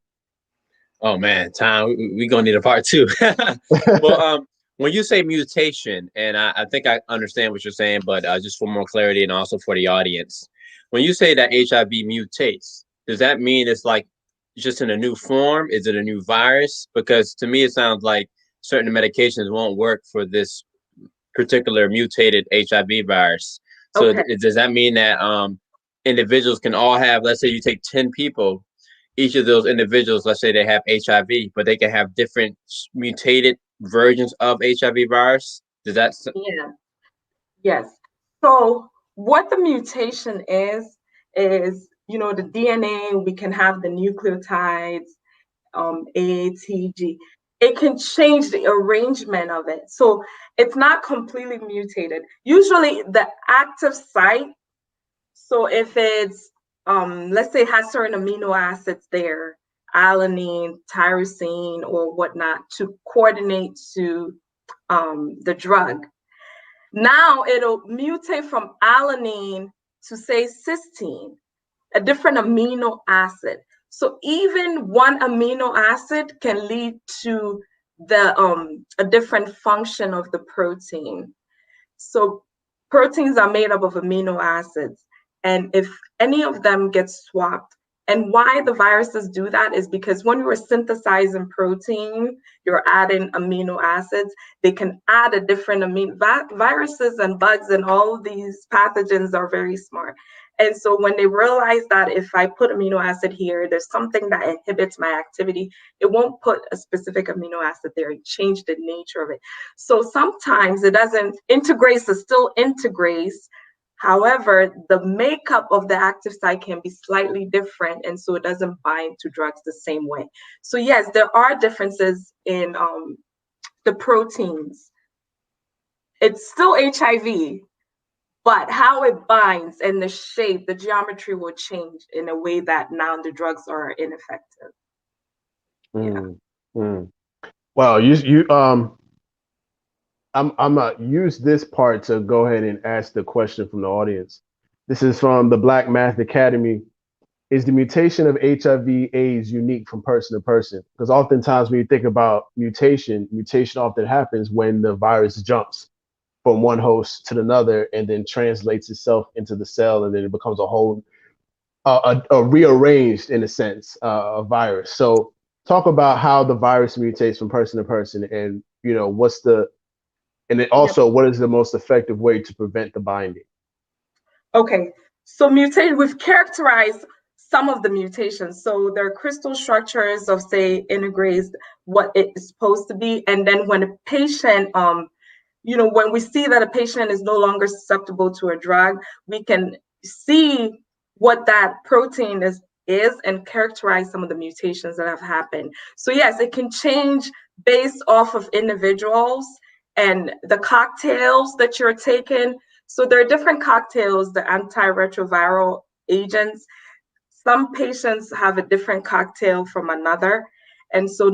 Oh man, Tom, we gonna need a part two. Well, it. when you say mutation, and I think I understand what you're saying, but just for more clarity and also for the audience, when you say that HIV mutates, does that mean it's like just in a new form? Is it a new virus? Because to me, it sounds like certain medications won't work for this particular mutated HIV virus. So Okay. does that mean that individuals can all have, let's say you take 10 people, each of those individuals, let's say they have HIV, but they can have different mutated versions of HIV virus? Does that? Yeah. Yes. So what the mutation is, the DNA, we can have the nucleotides, A, T, G. It can change the arrangement of it. So it's not completely mutated. Usually the active site, so if it's, let's say it has certain amino acids there, alanine, tyrosine, or whatnot, to coordinate to the drug. Now it'll mutate from alanine to, say, cysteine, a different amino acid. So even one amino acid can lead to a different function of the protein. So proteins are made up of amino acids, and if any of them get swapped, And why the viruses do that is because when you're synthesizing protein, you're adding amino acids. They can add a different viruses and bugs and all of these pathogens are very smart. And so when they realize that if I put amino acid here, there's something that inhibits my activity, it won't put a specific amino acid there. It changed the nature of it. So sometimes it doesn't integrase, it still integrates. However, the makeup of the active site can be slightly different, and so it doesn't bind to drugs the same way. So yes, there are differences in the proteins. It's still HIV, but how it binds and the shape, the geometry will change in a way that now the drugs are ineffective. Yeah. Well, I'm gonna use this part to go ahead and ask the question from the audience. This is from the Black Math Academy. Is the mutation of HIV/AIDS unique from person to person? Because oftentimes when you think about mutation often happens when the virus jumps from one host to another and then translates itself into the cell, and then it becomes a whole a rearranged, in a sense, a virus. So talk about how the virus mutates from person to person, and and then also what is the most effective way to prevent the binding? Okay, so we've characterized some of the mutations. So there are crystal structures of, say, integrase, what it is supposed to be. And then when a patient, when we see that a patient is no longer susceptible to a drug, we can see what that protein is and characterize some of the mutations that have happened. So yes, it can change based off of individuals and the cocktails that you're taking. So there are different cocktails, the antiretroviral agents. Some patients have a different cocktail from another. And so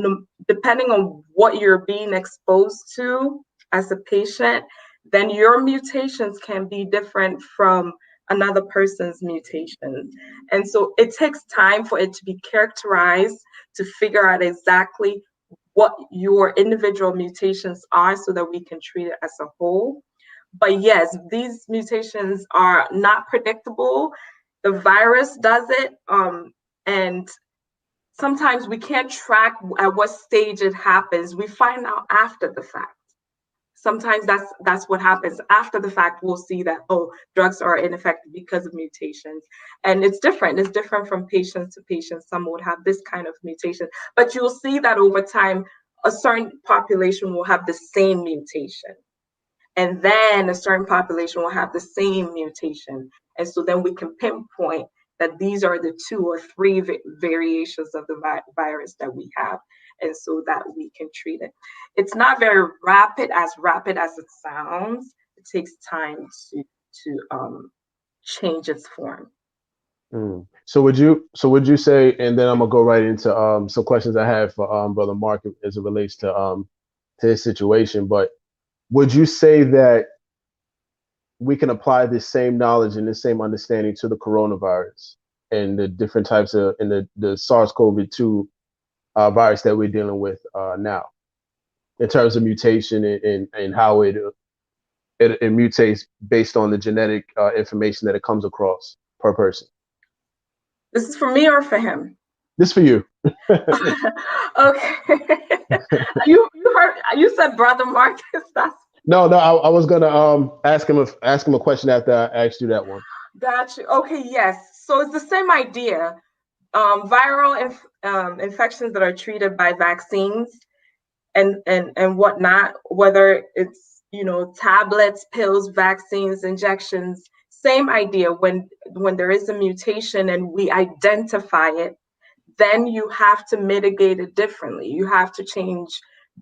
depending on what you're being exposed to as a patient, then your mutations can be different from another person's mutations. And so it takes time for it to be characterized to figure out exactly what your individual mutations are so that we can treat it as a whole. But yes, these mutations are not predictable. The virus does it, and sometimes we can't track at what stage it happens. We find out after the fact. Sometimes that's what happens after the fact. We'll see that, oh, drugs are ineffective because of mutations, and it's different. It's different from patient to patient. Some would have this kind of mutation, but you'll see that over time, a certain population will have the same mutation. And then a certain population will have the same mutation. And so then we can pinpoint that these are the 2 or 3 variations of the virus that we have, and so that we can treat it. It's not very rapid as it sounds. It takes time to change its form. So would you say, and then I'm gonna go right into some questions I have for Brother Mark as it relates to his situation, but would you say that we can apply this same knowledge and this same understanding to the coronavirus and the different types of, and the SARS-CoV-2 virus that we're dealing with now, in terms of mutation and how it mutates based on the genetic information that it comes across per person? This is for me or for him? This for you. Okay. You said Brother Marcus. No, I was gonna ask him a question after I asked you that one. Gotcha. Okay, yes. So it's the same idea. Viral infections that are treated by vaccines and whatnot, whether it's tablets, pills, vaccines, injections, same idea. When there is a mutation and we identify it, then you have to mitigate it differently. You have to change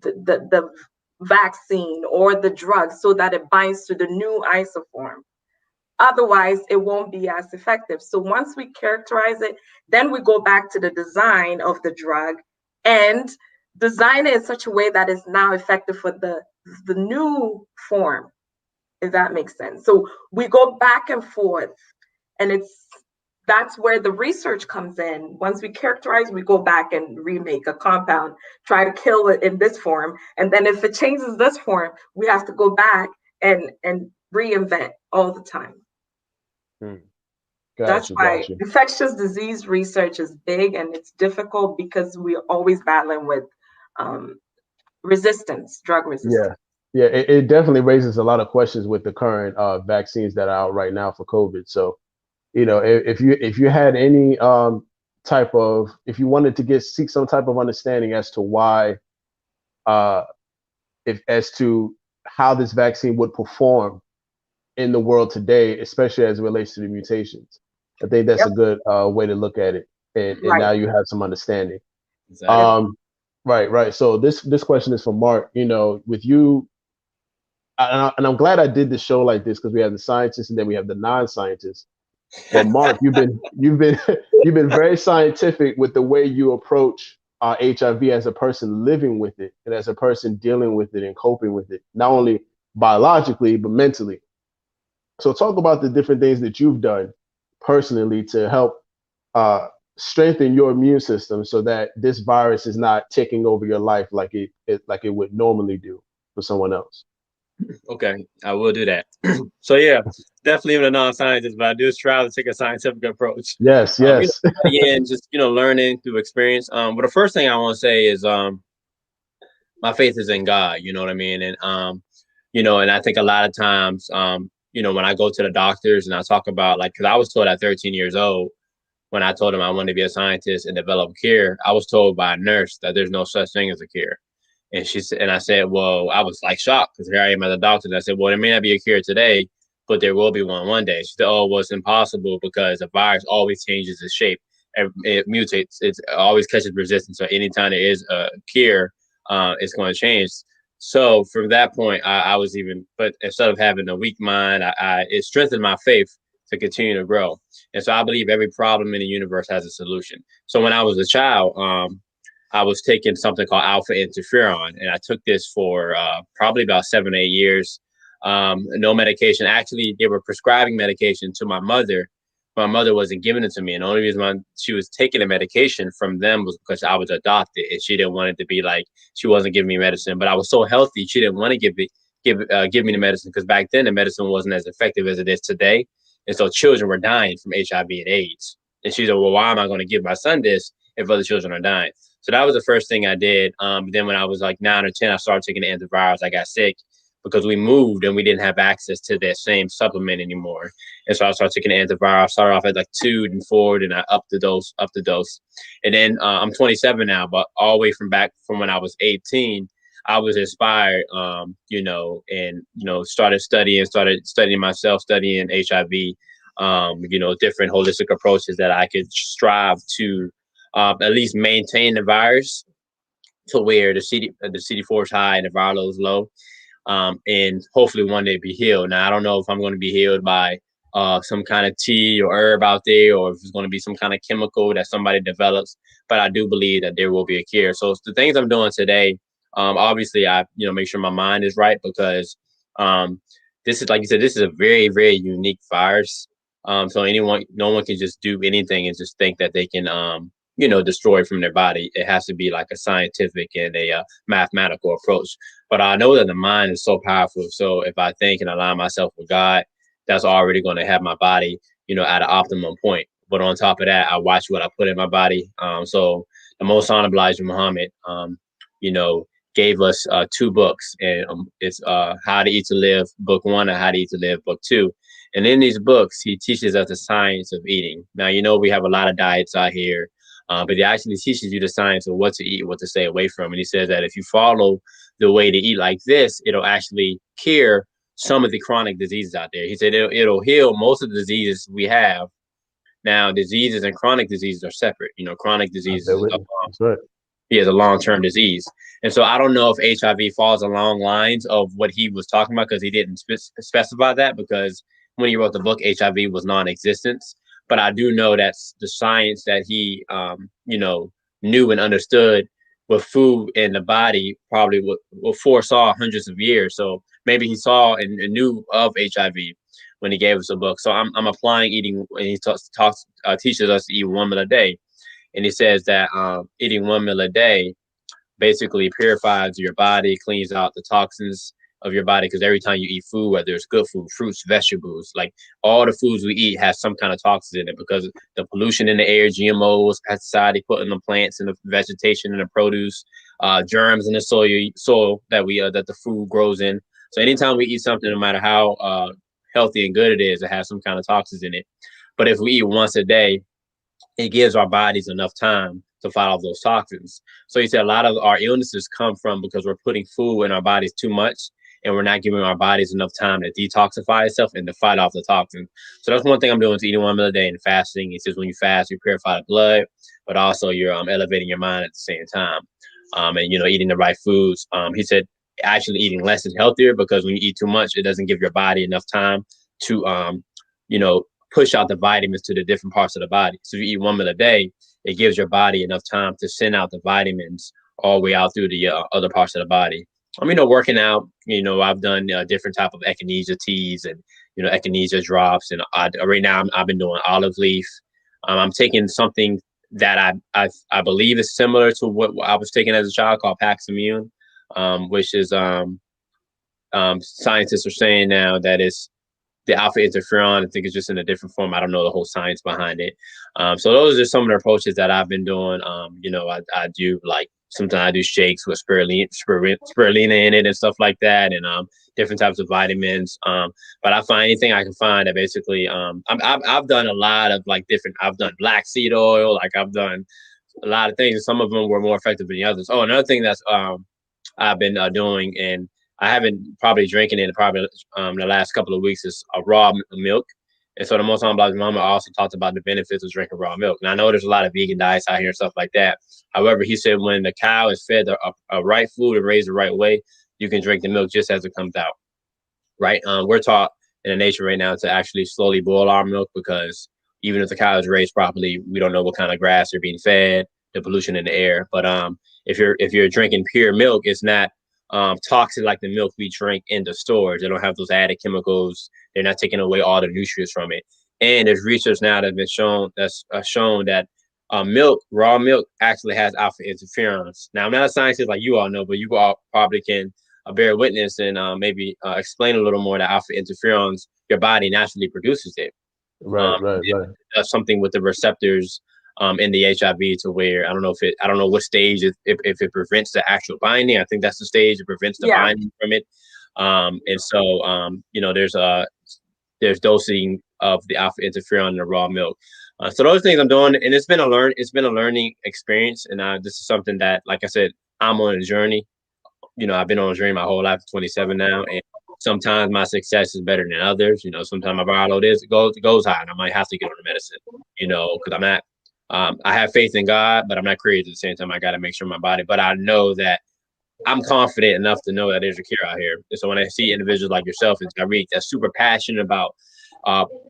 the vaccine or the drug so that it binds to the new isoform. Otherwise, it won't be as effective. So once we characterize it, then we go back to the design of the drug and design it in such a way that is now effective for the new form, if that makes sense. So we go back and forth, and that's where the research comes in. Once we characterize, we go back and remake a compound, try to kill it in this form. And then if it changes this form, we have to go back and reinvent all the time. That's Got you, why got you. infectious disease research is big and it's difficult because we're always battling with um, resistance, drug Yeah, resistance. yeah. It definitely raises a lot of questions with the current vaccines that are out right now for COVID. So, if you had any type of, if you wanted to seek some type of understanding as to why, uh, if as to how this vaccine would perform in the world today, especially as it relates to the mutations, I think that's Yep, a good way to look at it. And right. now you have some understanding. Exactly. Yep. Um, right, right. So this question is from Mark. With you, and I'm glad I did this show like this because we have the scientists and then we have the non-scientists. But Mark, you've been you've been very scientific with the way you approach HIV as a person living with it and as a person dealing with it and coping with it, not only biologically but mentally. So talk about the different things that you've done personally to help uh, strengthen your immune system so that this virus is not taking over your life like it would normally do for someone else. Okay, I will do that. So yeah, definitely even a non-scientist, but I do try to take a scientific approach. Yes, You know, yes. studying, just learning through experience. But the first thing I want to say is my faith is in God. You know what I mean? And and I think a lot of times, when I go to the doctors and I talk about like, because I was told at 13 years old when I told them I wanted to be a scientist and develop cure, I was told by a nurse that there's no such thing as a cure. And she said, and I said, well, I was like shocked because here I am as a doctor. And I said, well, there may not be a cure today, but there will be one day. She said, oh, well, it's impossible because a virus always changes its shape. It mutates. It always catches resistance. So anytime there is a cure, it's going to change. So from that point, I was but instead of having a weak mind, it strengthened my faith to continue to grow. And so I believe every problem in the universe has a solution. So when I was a child, I was taking something called alpha interferon, and I took this for probably about 7 or 8 years. No medication. Actually, they were prescribing medication to my mother. My mother wasn't giving it to me, and the only reason she was taking the medication from them was because I was adopted, and she didn't want it to be like she wasn't giving me medicine. But I was so healthy, she didn't want to give me the medicine because back then the medicine wasn't as effective as it is today, and so children were dying from HIV and AIDS. And she said, "Well, why am I going to give my son this if other children are dying?" So that was the first thing I did. Then when I was like 9 or 10, I started taking the antivirals. I got sick because we moved and we didn't have access to that same supplement anymore. And so I started taking the antiviral. I started off at like 2 and 4, and I upped the dose. And then I'm 27 now, but all the way from back from when I was 18, I was inspired, started studying myself, studying HIV, different holistic approaches that I could strive to at least maintain the virus to where the CD4 is high and the viral load is low, and hopefully one day be healed. Now I don't know if I'm going to be healed by some kind of tea or herb out there, or if it's going to be some kind of chemical that somebody develops. But I do believe that there will be a cure. So the things I'm doing today, obviously I make sure my mind is right because this is, like you said, this is a very very unique virus. So no one can just do anything and just think that they can destroy it from their body. It has to be like a scientific and a mathematical approach. But I know that the mind is so powerful. So if I think and align myself with God, that's already going to have my body, at an optimum point. But on top of that, I watch what I put in my body. So the Most Honorable Elijah Muhammad, you know, gave us 2 books, and it's How to Eat to Live, book 1, and How to Eat to Live, book 2. And in these books, he teaches us the science of eating. Now, we have a lot of diets out here, but he actually teaches you the science of what to eat, what to stay away from. And he says that if you follow the way to eat like this, it'll actually cure some of the chronic diseases out there. He said it'll heal most of the diseases we have. Now, diseases and chronic diseases are separate. Chronic Out there diseases with you. That's right. he has a long-term disease. And so I don't know if HIV falls along lines of what he was talking about because he didn't specify that, because when he wrote the book, HIV was non-existent. But I do know that's the science that he, knew and understood with food in the body probably what foresaw hundreds of years. So maybe he saw and knew of HIV when he gave us a book. So I'm applying eating, and he teaches us to eat 1 meal a day. And he says that eating 1 meal a day basically purifies your body, cleans out the toxins, of your body, because every time you eat food, whether it's good food, fruits, vegetables, like all the foods we eat has some kind of toxins in it because the pollution in the air, GMOs, pesticide they put in the plants and the vegetation and the produce, germs in the soil that that the food grows in. So anytime we eat something, no matter how healthy and good it is, it has some kind of toxins in it. But if we eat once a day, it gives our bodies enough time to fight off those toxins. So he said a lot of our illnesses come from because we're putting food in our bodies too much, and we're not giving our bodies enough time to detoxify itself and to fight off the toxins. So that's one thing I'm doing, is eating 1 meal a day and fasting. He says when you fast, you purify the blood, but also you're elevating your mind at the same time. And eating the right foods. He said actually eating less is healthier, because when you eat too much, it doesn't give your body enough time to push out the vitamins to the different parts of the body. So if you eat 1 meal a day, it gives your body enough time to send out the vitamins all the way out through the other parts of the body. Working out, I've done different type of echinacea teas and, echinacea drops. And right now I've been doing olive leaf. I'm taking something that I believe is similar to what I was taking as a child, called Pax Immune, which is scientists are saying now that it's the alpha interferon. I think it's just in a different form. I don't know the whole science behind it. So those are some of the approaches that I've been doing. I do, like, sometimes I do shakes with spirulina in it and stuff like that, and different types of vitamins. But I find anything I can find that basically, I've done a lot of I've done black seed oil, like I've done a lot of things, and some of them were more effective than the others. Oh, another thing that's I've been doing, and I haven't probably drinking it probably the last couple of weeks, is a raw milk. And so the Most Honorable Mama also talked about the benefits of drinking raw milk. And I know there's a lot of vegan diets out here and stuff like that. However, he said when the cow is fed a right food and raised the right way, you can drink the milk just as it comes out. Right? We're taught in the nation right now to actually slowly boil our milk, because even if the cow is raised properly, we don't know what kind of grass they're being fed, the pollution in the air. But if you're drinking pure milk, it's not toxic like the milk we drink in the stores. They don't have those added chemicals. They're not taking away all the nutrients from it. And there's research now that's been shown that raw milk actually has alpha interferons. Now, I'm not a scientist like you all know, but you all probably can bear witness and maybe explain a little more that alpha interferons, your body naturally produces it. Right. It does something with the receptors in the HIV, to where I don't know what stage, if it prevents the actual binding. I think that's the stage. It prevents the binding from it. And so there's dosing of the alpha interferon in the raw milk. So those things I'm doing, and it's been a learning experience. And this is something that, like I said, I'm on a journey. I've been on a journey my whole life, 27 now, and sometimes my success is better than others. Sometimes my viral load goes high, and I might have to get on the medicine. Because I'm not. I have faith in God, but I'm not crazy at the same time. I got to make sure my body. But I know that I'm confident enough to know that there's a cure out here. And so when I see individuals like yourself and Tyreek that's super passionate about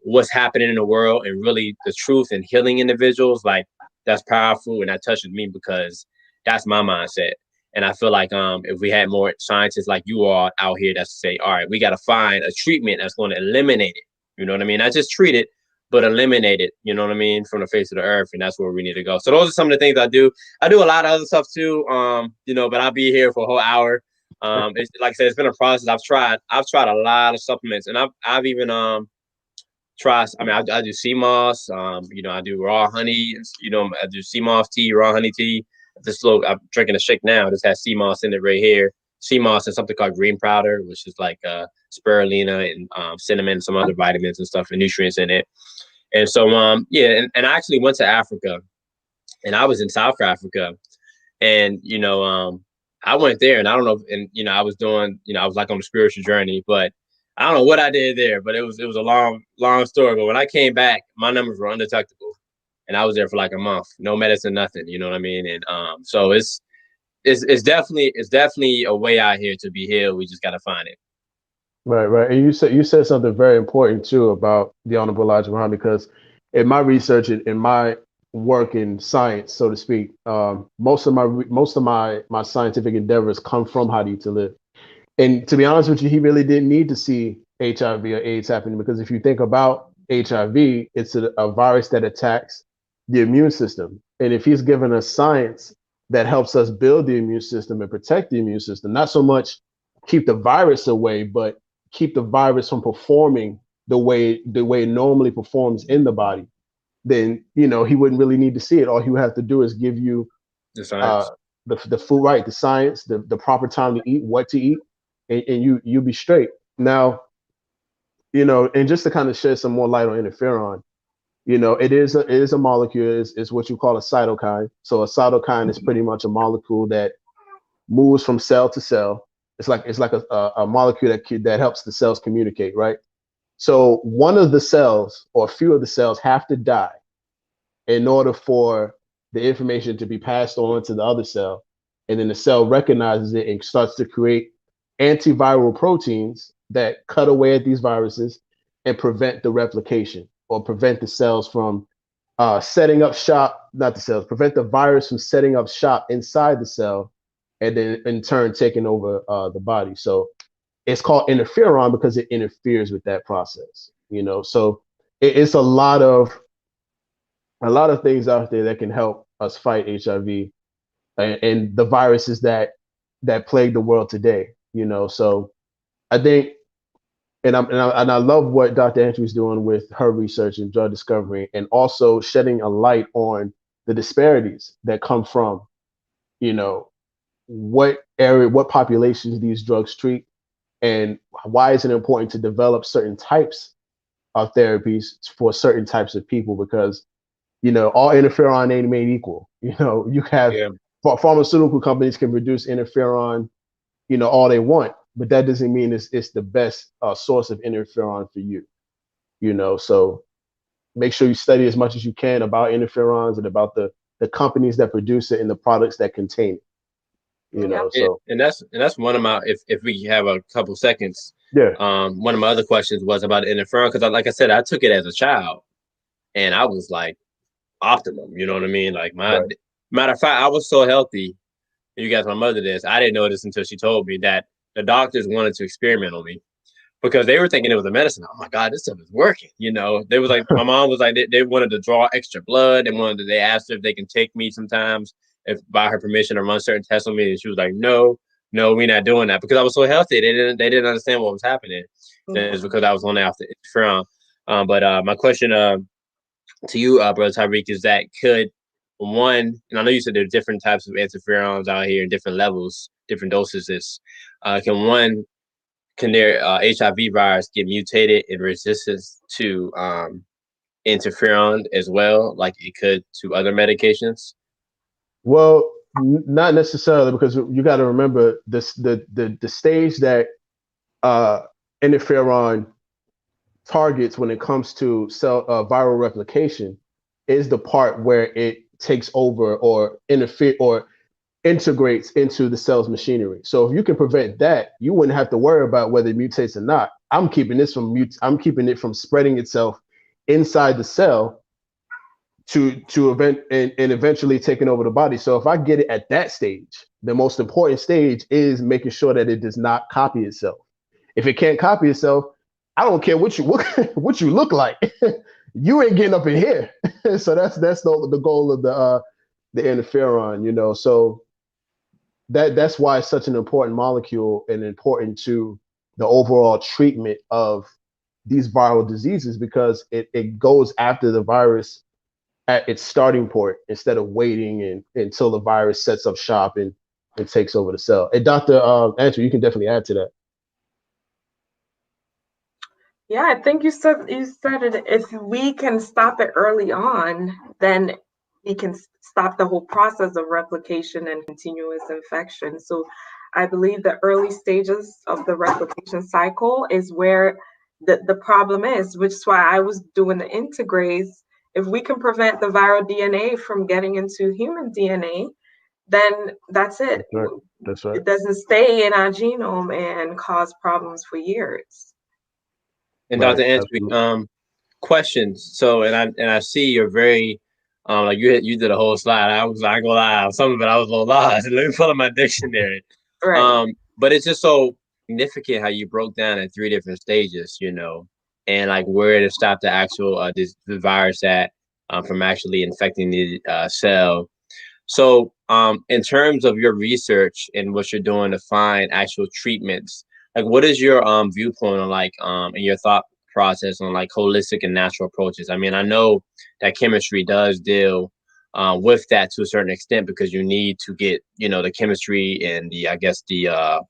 what's happening in the world and really the truth and healing individuals, like, that's powerful, and that touches me, because that's my mindset. And I feel like if we had more scientists like you are out here that say, all right, we got to find a treatment that's going to eliminate it. You know what I mean? Not just treat it, but eliminate it, you know what I mean, from the face of the earth. And that's where we need to go. So those are some of the things I do. I do a lot of other stuff too, but I'll be here for a whole hour. It's, like I said, it's been a process. I've tried a lot of supplements, and I've even tried. I do sea moss. I do raw honey. I do sea moss tea, raw honey tea. I'm drinking a shake now. This has sea moss in it right here. Sea moss and something called green powder, which is like spirulina and cinnamon, and some other vitamins and stuff and nutrients in it. And so, and I actually went to Africa, and I was in South Africa, and, I went there, and I don't know, and, I was doing, I was like on a spiritual journey, but I don't know what I did there, but it was a long story. But when I came back, my numbers were undetectable, and I was there for like a month, no medicine, nothing, you know what I mean? And so it's definitely a way out here to be healed. We just got to find it. Right. And you said something very important too about the Honorable Elijah Muhammad, because in my research, in my work in science, so to speak, most of my scientific endeavors come from How to Eat to Live. And to be honest with you, he really didn't need to see HIV or AIDS happening, because if you think about HIV, it's a virus that attacks the immune system. And if he's given us science that helps us build the immune system and protect the immune system, not so much keep the virus away, but keep the virus from performing the way it normally performs in the body, then he wouldn't really need to see it. All he would have to do is give you The science. the food, right, the science, the proper time to eat, what to eat, and you'll be straight. Now, and just to kind of shed some more light on interferon, it is a molecule. It's what you call a cytokine. So a cytokine is pretty much a molecule that moves from cell to cell. It's like a molecule that helps the cells communicate, right? So one of the cells or a few of the cells have to die in order for the information to be passed on to the other cell. And then the cell recognizes it and starts to create antiviral proteins that cut away at these viruses and prevent the replication, or prevent the cells from setting up shop, not the cells, prevent the virus from setting up shop inside the cell and then in turn taking over the body. So it's called interferon because it interferes with that process, So it's a lot of things out there that can help us fight HIV and the viruses that plague the world today, So I think, and I love what Dr. Antwi is doing with her research and drug discovery, and also shedding a light on the disparities that come from, what populations these drugs treat, and why is it important to develop certain types of therapies for certain types of people, because all interferon ain't made equal. You have pharmaceutical companies can produce interferon, all they want, but that doesn't mean it's the best source of interferon for you. So make sure you study as much as you can about interferons and about the companies that produce it and the products that contain it. So and that's one of my, if we have a couple seconds. Yeah. One of my other questions was about interferon, because like I said, I took it as a child and I was like optimum, you know what I mean? Like matter of fact, I was so healthy. You guys, my mother this, I didn't know this until she told me that the doctors wanted to experiment on me because they were thinking it was a medicine. Oh my God, this stuff is working. They was like, my mom was like, they wanted to draw extra blood. They asked her if they can take me sometimes, if by her permission, or run certain tests on me. And she was like, no, we're not doing that, because I was so healthy. They didn't understand what was happening. It's because I was on after interferon. But my question to you, Brother Tyreek, is that could one, and I know you said there are different types of interferons out here, different levels, different dosages. Can their HIV virus get mutated in resistance to interferon as well, like it could to other medications? Well, not necessarily, because you got to remember this: the stage that interferon targets when it comes to cell viral replication is the part where it takes over or integrates into the cell's machinery. So if you can prevent that, you wouldn't have to worry about whether it mutates or not. I'm keeping it from spreading itself inside the cell to eventually taking over the body. So if I get it at that stage, the most important stage is making sure that it does not copy itself. If it can't copy itself, I don't care what you look like. You ain't getting up in here. So that's the goal of the interferon, So that's why it's such an important molecule and important to the overall treatment of these viral diseases, because it goes after the virus at its starting port instead of waiting until the virus sets up shop and takes over the cell. And Dr. Antwi, you can definitely add to that. Yeah, I think you said it. If we can stop it early on, then we can stop the whole process of replication and continuous infection. So I believe the early stages of the replication cycle is where the problem is, which is why I was doing the integrase. If we can prevent the viral DNA from getting into human DNA, then that's it. That's right. It doesn't stay in our genome and cause problems for years. And Dr. Antwi, questions. So, and I see you're very, like you did a whole slide. I ain't gonna lie, some of it I was a little lost. Let me pull up my dictionary. Right. But it's just so significant how you broke down at 3 different stages, and like where to stop the actual the virus at from actually infecting the cell. So, in terms of your research and what you're doing to find actual treatments, like what is your viewpoint on like and your thought process on like holistic and natural approaches? I mean, I know that chemistry does deal with that to a certain extent because you need to get, you know, the chemistry and the, I guess the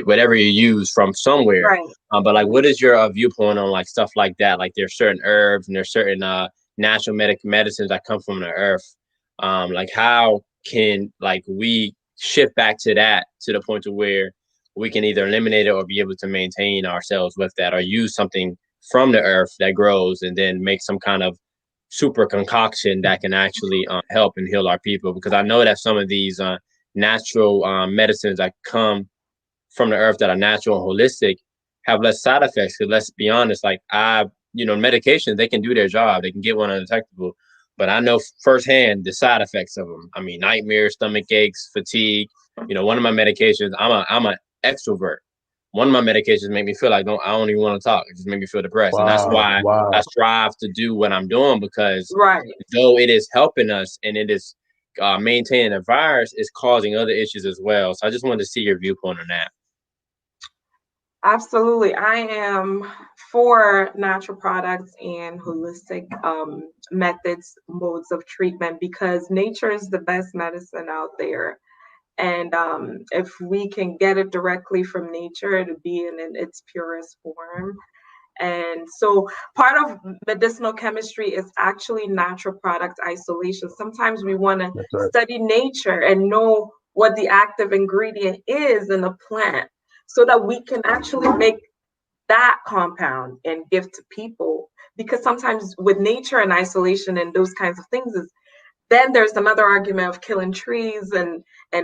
whatever you use from somewhere. Right. But like, what is your viewpoint on like stuff like that? Like, there's certain herbs and there's certain natural medicines that come from the earth. Like, how can like we shift back to that to the point to where we can either eliminate it or be able to maintain ourselves with that, or use something from the earth that grows and then make some kind of super concoction that can actually help and heal our people? Because I know that some of these natural medicines that come from the earth that are natural and holistic have less side effects. Because let's be honest, like medications, they can do their job, they can get one undetectable, but I know firsthand the side effects of them. I mean, nightmares, stomach aches, fatigue. One of my medications, I'm an extrovert. One of my medications make me feel like I don't even want to talk. It just make me feel depressed, and that's Wow. why I Wow. strive to do what I'm doing, because Right. though it is helping us and it is maintaining the virus, is causing other issues as well. So I just wanted to see your viewpoint on that. Absolutely. I am for natural products and holistic methods, modes of treatment, because nature is the best medicine out there. And if we can get it directly from nature, it'll be in its purest form. And so part of medicinal chemistry is actually natural product isolation. Sometimes we want to That's right. study nature and know what the active ingredient is in a plant so that we can actually make that compound and give to people. Because sometimes with nature and isolation and those kinds of things, then there's another argument of killing trees and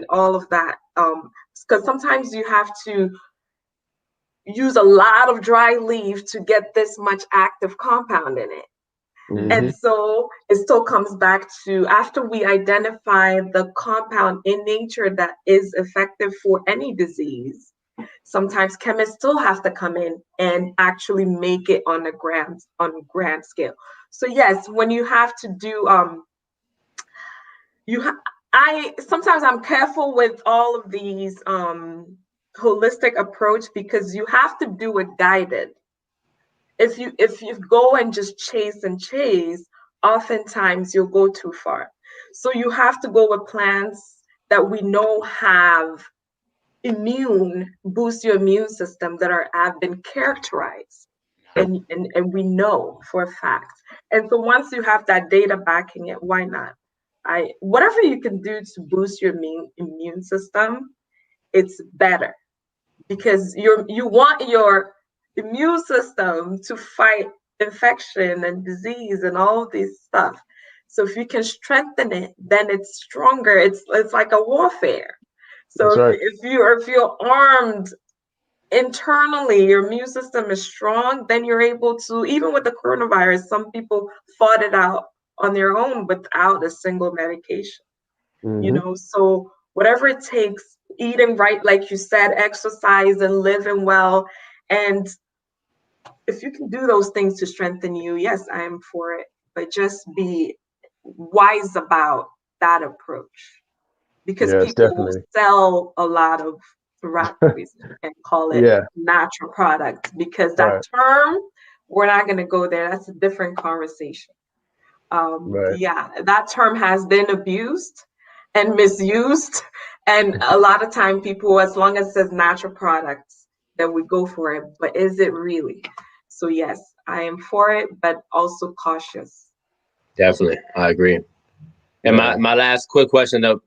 all of that. Because sometimes you have to use a lot of dry leaf to get this much active compound in it. Mm-hmm. And so it still comes back to, after we identify the compound in nature that is effective for any disease, sometimes chemists still have to come in and actually make it on a grand scale. So yes, when you have to do sometimes I'm careful with all of these holistic approach, because you have to do it guided. If you go and just chase, oftentimes you'll go too far. So you have to go with plants that we know have boost your immune system, that have been characterized and we know for a fact. And so once you have that data backing it, why not? Whatever you can do to boost your immune system, it's better, because you want your immune system to fight infection and disease and all of these stuff. So if you can strengthen it, then it's stronger. It's like a warfare. That's So right. if you're armed internally, your immune system is strong, then you're able to, even with the coronavirus, some people fought it out on their own without a single medication. Mm-hmm. So whatever it takes, eating right, like you said, exercise and living well. And if you can do those things to strengthen you, yes, I am for it. But just be wise about that approach, because Yes, people will definitely. sell a lot of rat poison and call it Yeah. natural product, because that Right. term, we're not going to go there. That's a different conversation. Right. Yeah, that term has been abused and misused. And a lot of time people, as long as it says natural products, then we go for it. But is it really? So yes, I am for it, but also cautious. Definitely, I agree. And my, Right. my last quick question to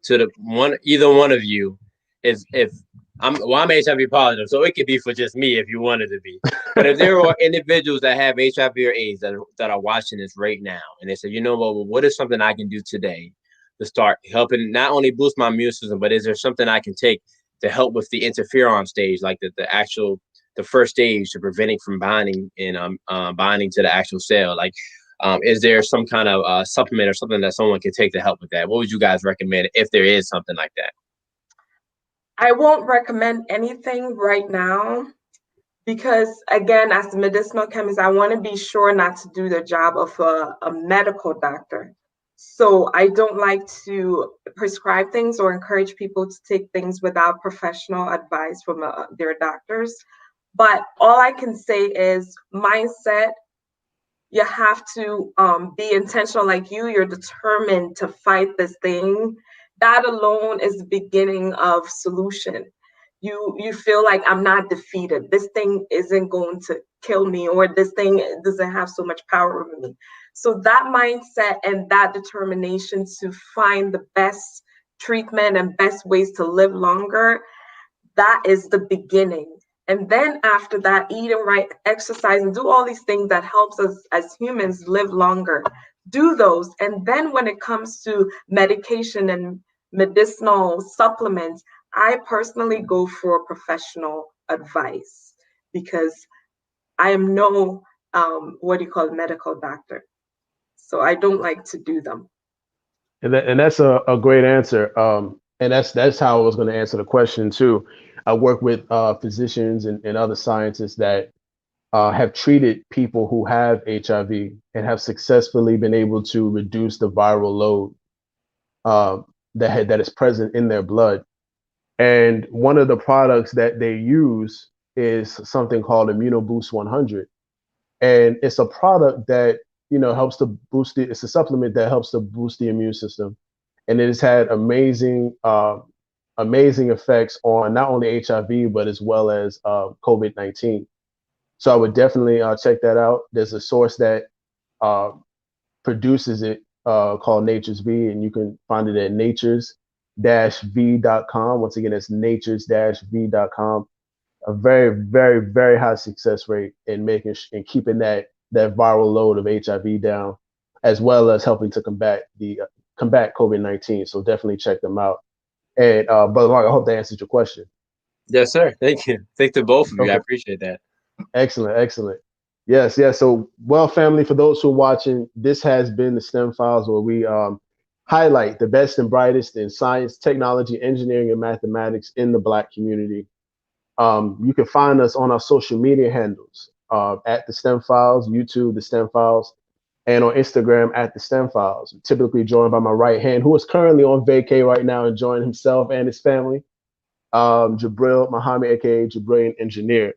either one of you is, if I'm HIV positive, so it could be for just me if you wanted to be. But if there are individuals that have HIV or AIDS that are watching this right now, and they say, you know what is something I can do today to start helping not only boost my immune system, but is there something I can take to help with the interferon stage, like the first stage, to prevent it from binding and binding to the actual cell? Like, is there some kind of supplement or something that someone can take to help with that? What would you guys recommend if there is something like that? I won't recommend anything right now, because again, as a medicinal chemist, I want to be sure not to do the job of a medical doctor. So I don't like to prescribe things or encourage people to take things without professional advice from their doctors. But all I can say is mindset. You have to be intentional, like you're determined to fight this thing. That alone is the beginning of solution. You feel like, I'm not defeated, this thing isn't going to kill me, or this thing doesn't have so much power over me. So that mindset and that determination to find the best treatment and best ways to live longer, that is the beginning. And then after that, eating right, exercise, and do all these things that helps us as humans live longer. Do those. And then when it comes to medication and medicinal supplements, I personally go for professional advice, because I am no medical doctor. So I don't like to do them. And that's a great answer. And that's how I was going to answer the question too. I work with physicians and other scientists that have treated people who have HIV and have successfully been able to reduce the viral load that is present in their blood. And one of the products that they use is something called ImmunoBoost 100, and it's a product that helps to boost it. It's a supplement that helps to boost the immune system, and it has had amazing effects on not only HIV but as well as COVID-19. So I would definitely check that out. There's a source that uh, produces it called Nature's V, and you can find it at natures-v.com. Once again, it's natures-v.com. A very, very, very high success rate in keeping that viral load of HIV down, as well as helping to combat COVID-19. So definitely check them out. And Brother Mark, I hope that answered your question. Yes, sir. Thank you. Thank to both of you. Okay. I appreciate that. Excellent, excellent. Yes, yes. So, well, family, for those who are watching, this has been the STEM Files, where we highlight the best and brightest in science, technology, engineering, and mathematics in the Black community. You can find us on our social media handles at the STEM Files, YouTube, the STEM Files, and on Instagram at the STEM Files. Typically joined by my right hand, who is currently on vacay right now, enjoying himself and his family, Jabril Muhammad, aka Jabril Engineer.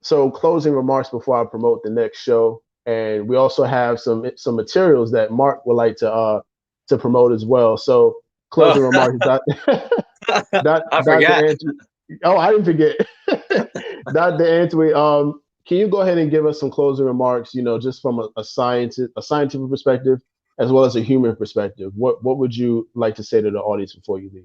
So closing remarks before I promote the next show, and we also have some materials that Mark would like to promote as well. So closing remarks. I forgot. Antwi, oh, I didn't forget. Dr. Antwi, can you go ahead and give us some closing remarks? Just from a scientific perspective as well as a human perspective. What would you like to say to the audience before you leave?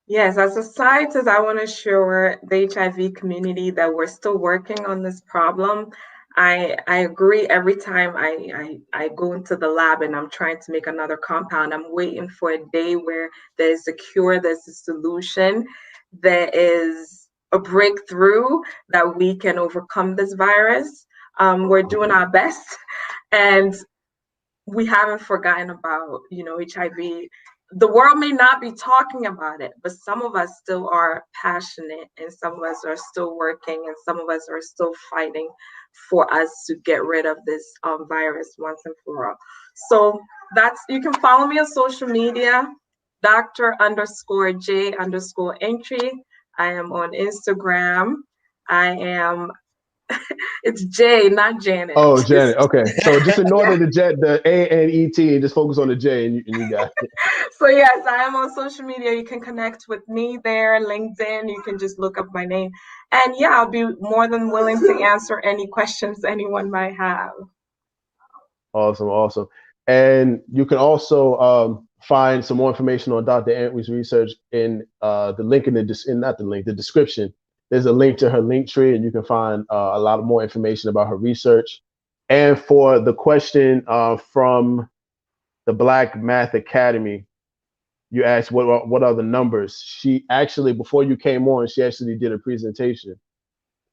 Yes, as a scientist, I want to assure the HIV community that we're still working on this problem. I agree. Every time I go into the lab and I'm trying to make another compound, I'm waiting for a day where there's a cure, there's a solution, there is a breakthrough that we can overcome this virus. We're doing our best, and we haven't forgotten about, HIV. The world may not be talking about it, but some of us still are passionate, and some of us are still working, and some of us are still fighting for us to get rid of this virus once and for all. So you can follow me on social media, Dr._J_Antwi. I am on Instagram. It's J, not Janet. Oh, Janet. Okay. So just ignore the A and E T and just focus on the J, and you got it. So yes, I am on social media. You can connect with me there, LinkedIn. You can just look up my name. And yeah, I'll be more than willing to answer any questions anyone might have. Awesome, awesome. And you can also find some more information on Dr. Antwi's research in the link the description. There's a link to her link tree, and you can find a lot more information about her research. And for the question from the Black Math Academy, you asked what are the numbers. She actually, before you came on, she actually did a presentation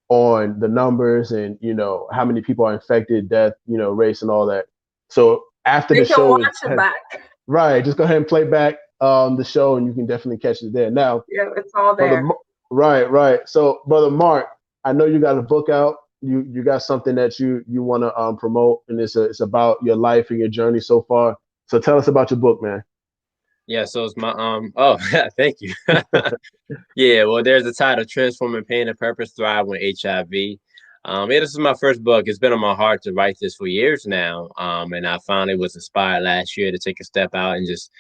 on the numbers and how many people are infected, death, race, and all that. So after the show, watch it back. Right, just go ahead and play back the show, and you can definitely catch it there. Now, yeah, it's all there. Right. So, Brother Mark, I know you got a book out. you got something that you want to promote, and it's about your life and your journey so far. So tell us about your book, man. Yeah, so it's my oh thank you. Yeah, well, there's the title, Transforming Pain and Purpose, Thrive with HIV. Yeah, this is my first book. It's been on my heart to write this for years now. And I finally was inspired last year to take a step out and just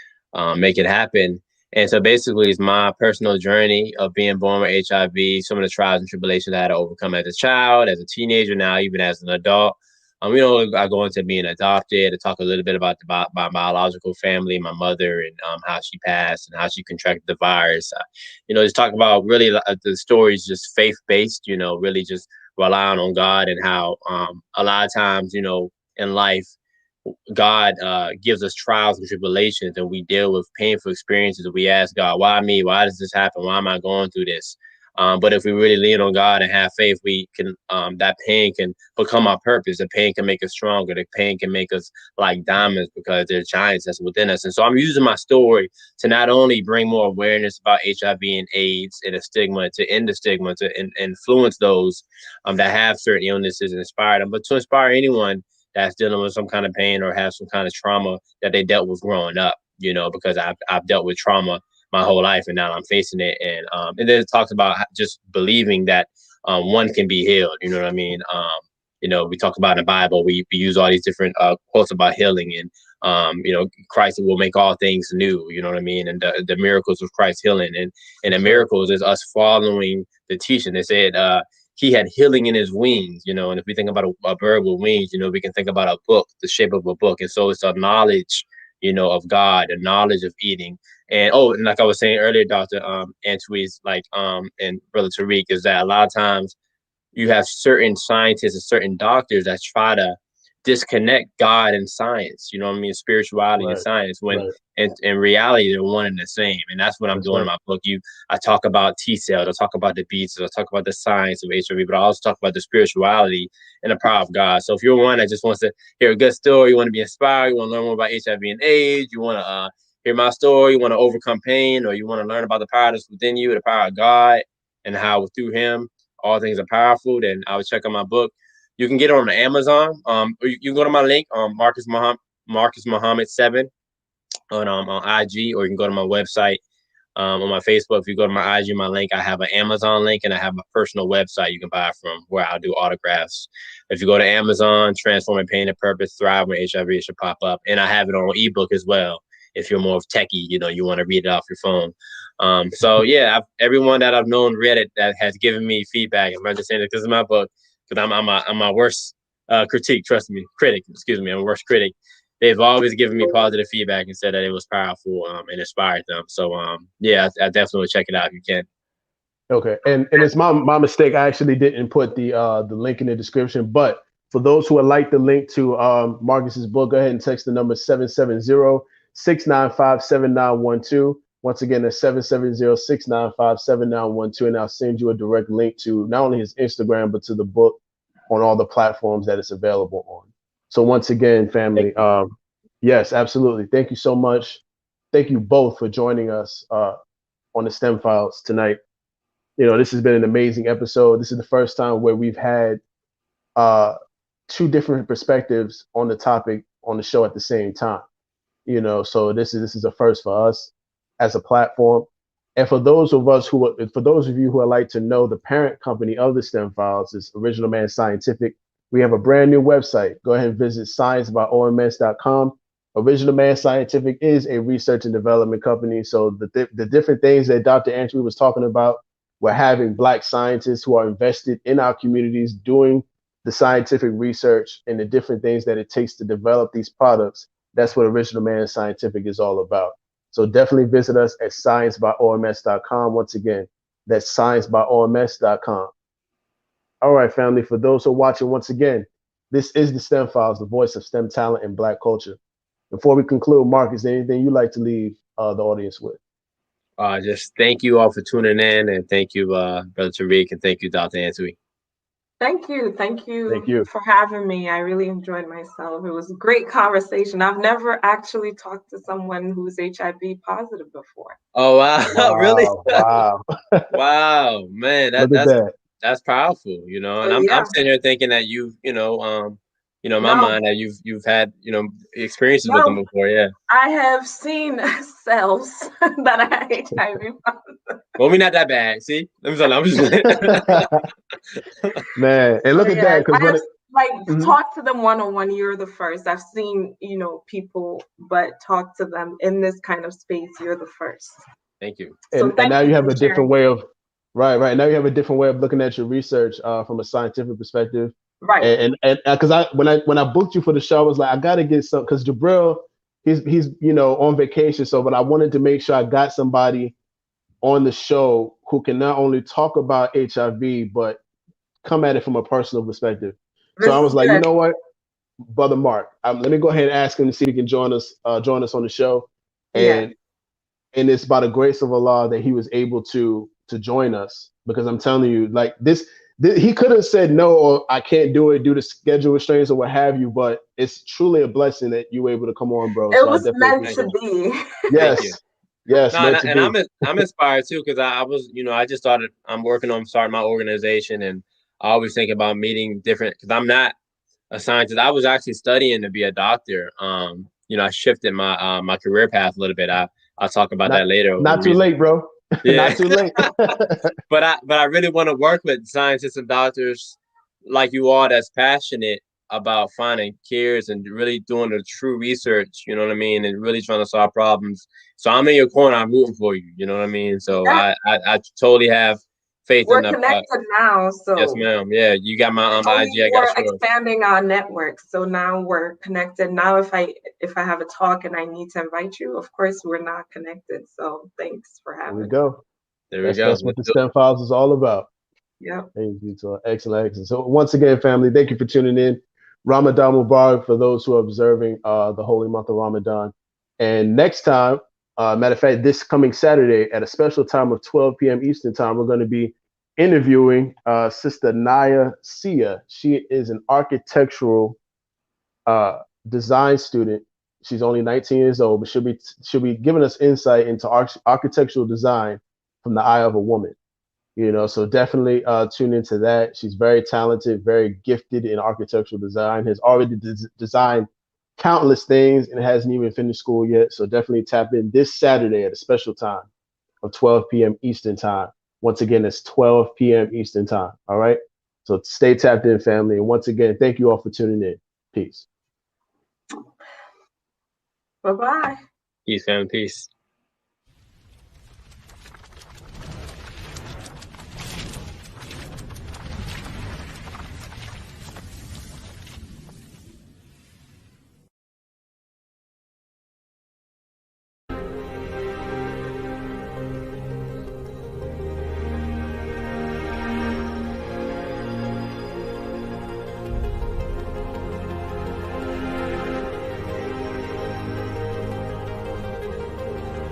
make it happen. And so basically, it's my personal journey of being born with HIV, some of the trials and tribulations I had to overcome as a child, as a teenager, now even as an adult. I go into being adopted, to talk a little bit about my biological family, my mother, and how she passed and how she contracted the virus. Just talk about really the stories, just faith based, really just relying on God, and how a lot of times, in life, God gives us trials and tribulations, and we deal with painful experiences. And we ask God, why me? Why does this happen? Why am I going through this? But if we really lean on God and have faith, we can that pain can become our purpose. The pain can make us stronger. The pain can make us like diamonds, because there's giants that's within us. And so I'm using my story to not only bring more awareness about HIV and AIDS and the stigma, to end the stigma, to influence those that have certain illnesses and inspire them, but to inspire anyone that's dealing with some kind of pain or have some kind of trauma that they dealt with growing up, because I've dealt with trauma my whole life, and now I'm facing it. And then it talks about just believing that one can be healed. You know what I mean? We talk about in the Bible, we use all these different quotes about healing, and Christ will make all things new. You know what I mean? And the miracles of Christ healing, and the miracles is us following the teaching. They said he had healing in his wings, and if we think about a bird with wings, we can think about a book, the shape of a book. And so it's a knowledge, of God, a knowledge of eating. And like I was saying earlier, Dr. Antwi's, and Brother Tariq, is that a lot of times you have certain scientists and certain doctors that try to disconnect God and science, you know what I mean, spirituality and Right, science, when right. in reality they're one and the same. And that's what I'm That's doing in right. my book. I talk about T cells, I talk about the beats, I talk about the science of HIV, but I also talk about the spirituality and the power of God. So if you're one that just wants to hear a good story, you want to be inspired, you want to learn more about HIV and AIDS, you want to hear my story, you want to overcome pain, or you want to learn about the power that's within you, the power of God, and how through Him all things are powerful, then I would check out my book. You can get it on Amazon. Or you can go to my link, Marcus Muhammad 7 on IG, or you can go to my website on my Facebook. If you go to my IG, my link, I have an Amazon link, and I have a personal website you can buy from, where I'll do autographs. If you go to Amazon, Transforming Pain and Purpose, Thrive with HIV, it should pop up. And I have it on ebook as well. If you're more of techie, you want to read it off your phone. So yeah, everyone that I've known read it, that has given me feedback. I'm not just saying it because it's my book, because I'm my worst critic. Trust me, critic. Excuse me, I'm a worst critic. They've always given me positive feedback and said that it was powerful and inspired them. So yeah, I definitely would check it out if you can. Okay, and it's my mistake. I actually didn't put the link in the description, but for those who would like the link to Marcus's book, go ahead and text the number 770-695-7912. Once again, that's 770-695-7912, and I'll send you a direct link to not only his Instagram but to the book on all the platforms that it's available on. So once again, family, yes, absolutely. Thank you so much. Thank you both for joining us on the STEM Files tonight. This has been an amazing episode. This is the first time where we've had uh, two different perspectives on the topic on the show at the same time. So this is a first for us as a platform. And for those of you who would like to know, the parent company of the STEM Files is Original Man Scientific. We have a brand new website. Go ahead and visit sciencebyOMS.com. Original Man Scientific is a research and development company. So the different things that Dr. Antwi was talking about, we're having Black scientists who are invested in our communities doing the scientific research and the different things that it takes to develop these products. That's what Original Man Scientific is all about. So definitely visit us at sciencebyOMS.com. Once again, that's sciencebyOMS.com. All right, family, for those who are watching, once again, this is the STEM Files, the voice of STEM talent and Black culture. Before we conclude, Mark, is there anything you'd like to leave the audience with? Just thank you all for tuning in, and thank you, Brother Tariq, and thank you, Dr. Antwi. Thank you. Thank Thank you you. for having me. I really enjoyed myself. It was a great conversation. I've never actually talked to someone who's HIV positive before. Oh wow, really? Wow. Wow, man, Look at that's that. that's powerful, you know. And So I'm yeah, sitting here thinking that in my no, mind that you've had, experiences with them no, before. Yeah. I have seen cells that I had HIV. Well, we not that bad. See, I'm just Man, and So look at yeah, that, because I when have it, like mhm. talked to them one on one. You're the first. I've seen, people, but talk to them in this kind of space. You're the first. Thank you. So And thank now you you for have a different sharing. way of right. Now you have a different way of looking at your research from a scientific perspective. Right. And because when I booked you for the show, I was like, I got to get some, because Jabril, he's on vacation, so but I wanted to make sure I got somebody on the show who can not only talk about HIV but come at it from a personal perspective. So This I is was like, you good. know what, brother Mark, let me go ahead and ask him to see if he can join us on the show. Yeah. And it's by the grace of Allah that he was able to join us, because I'm telling you, like he could have said no, or I can't do it due to schedule restraints or what have you, but it's truly a blessing that you were able to come on, bro. It So I was definitely meant Thank to appreciate you. it. be. Thank you. Yes, No, and, meant I, to and be. I'm inspired too, because I was, I just started. I'm working on starting my organization, and I always think about meeting different. Because I'm not a scientist. I was actually studying to be a doctor. I shifted my career path a little bit. I'll talk about Not that later. The not too reason. late, bro. Yeah. Not too late. But I really want to work with scientists and doctors like you are, that's passionate about finding cures and really doing the true research, you know what I mean, and really trying to solve problems. So I'm in your corner. I'm rooting for you. You know what I mean. So Yeah, I totally have faith in we're the. connected now, Yes, so ma'am. Yeah, you got my IG. I got we're yours. expanding our network. So now we're connected. Now if I have a talk and I need to invite you, of course we're not connected. So thanks for There we having me. go. There we That's go. what Let's the do it. STEM files is all about. Yep. Thank you. So excellent. So once again, family, thank you for tuning in. Ramadan Mubarak for those who are observing the holy month of Ramadan. And next time, matter of fact, this coming Saturday at a special time of 12 p.m. Eastern time, we're going to be interviewing Sister Naya Sia. She is an architectural uh, design student. She's only 19 years old, but she'll be giving us insight into architectural design from the eye of a woman. So definitely tune into that. She's very talented, very gifted in architectural design, has already designed countless things and hasn't even finished school yet. So definitely tap in this Saturday at a special time of 12 p.m. Eastern time. Once again, it's 12 p.m. Eastern time. All right. So stay tapped in, family. And once again, thank you all for tuning in. Peace. Bye bye. Peace, fam. Peace.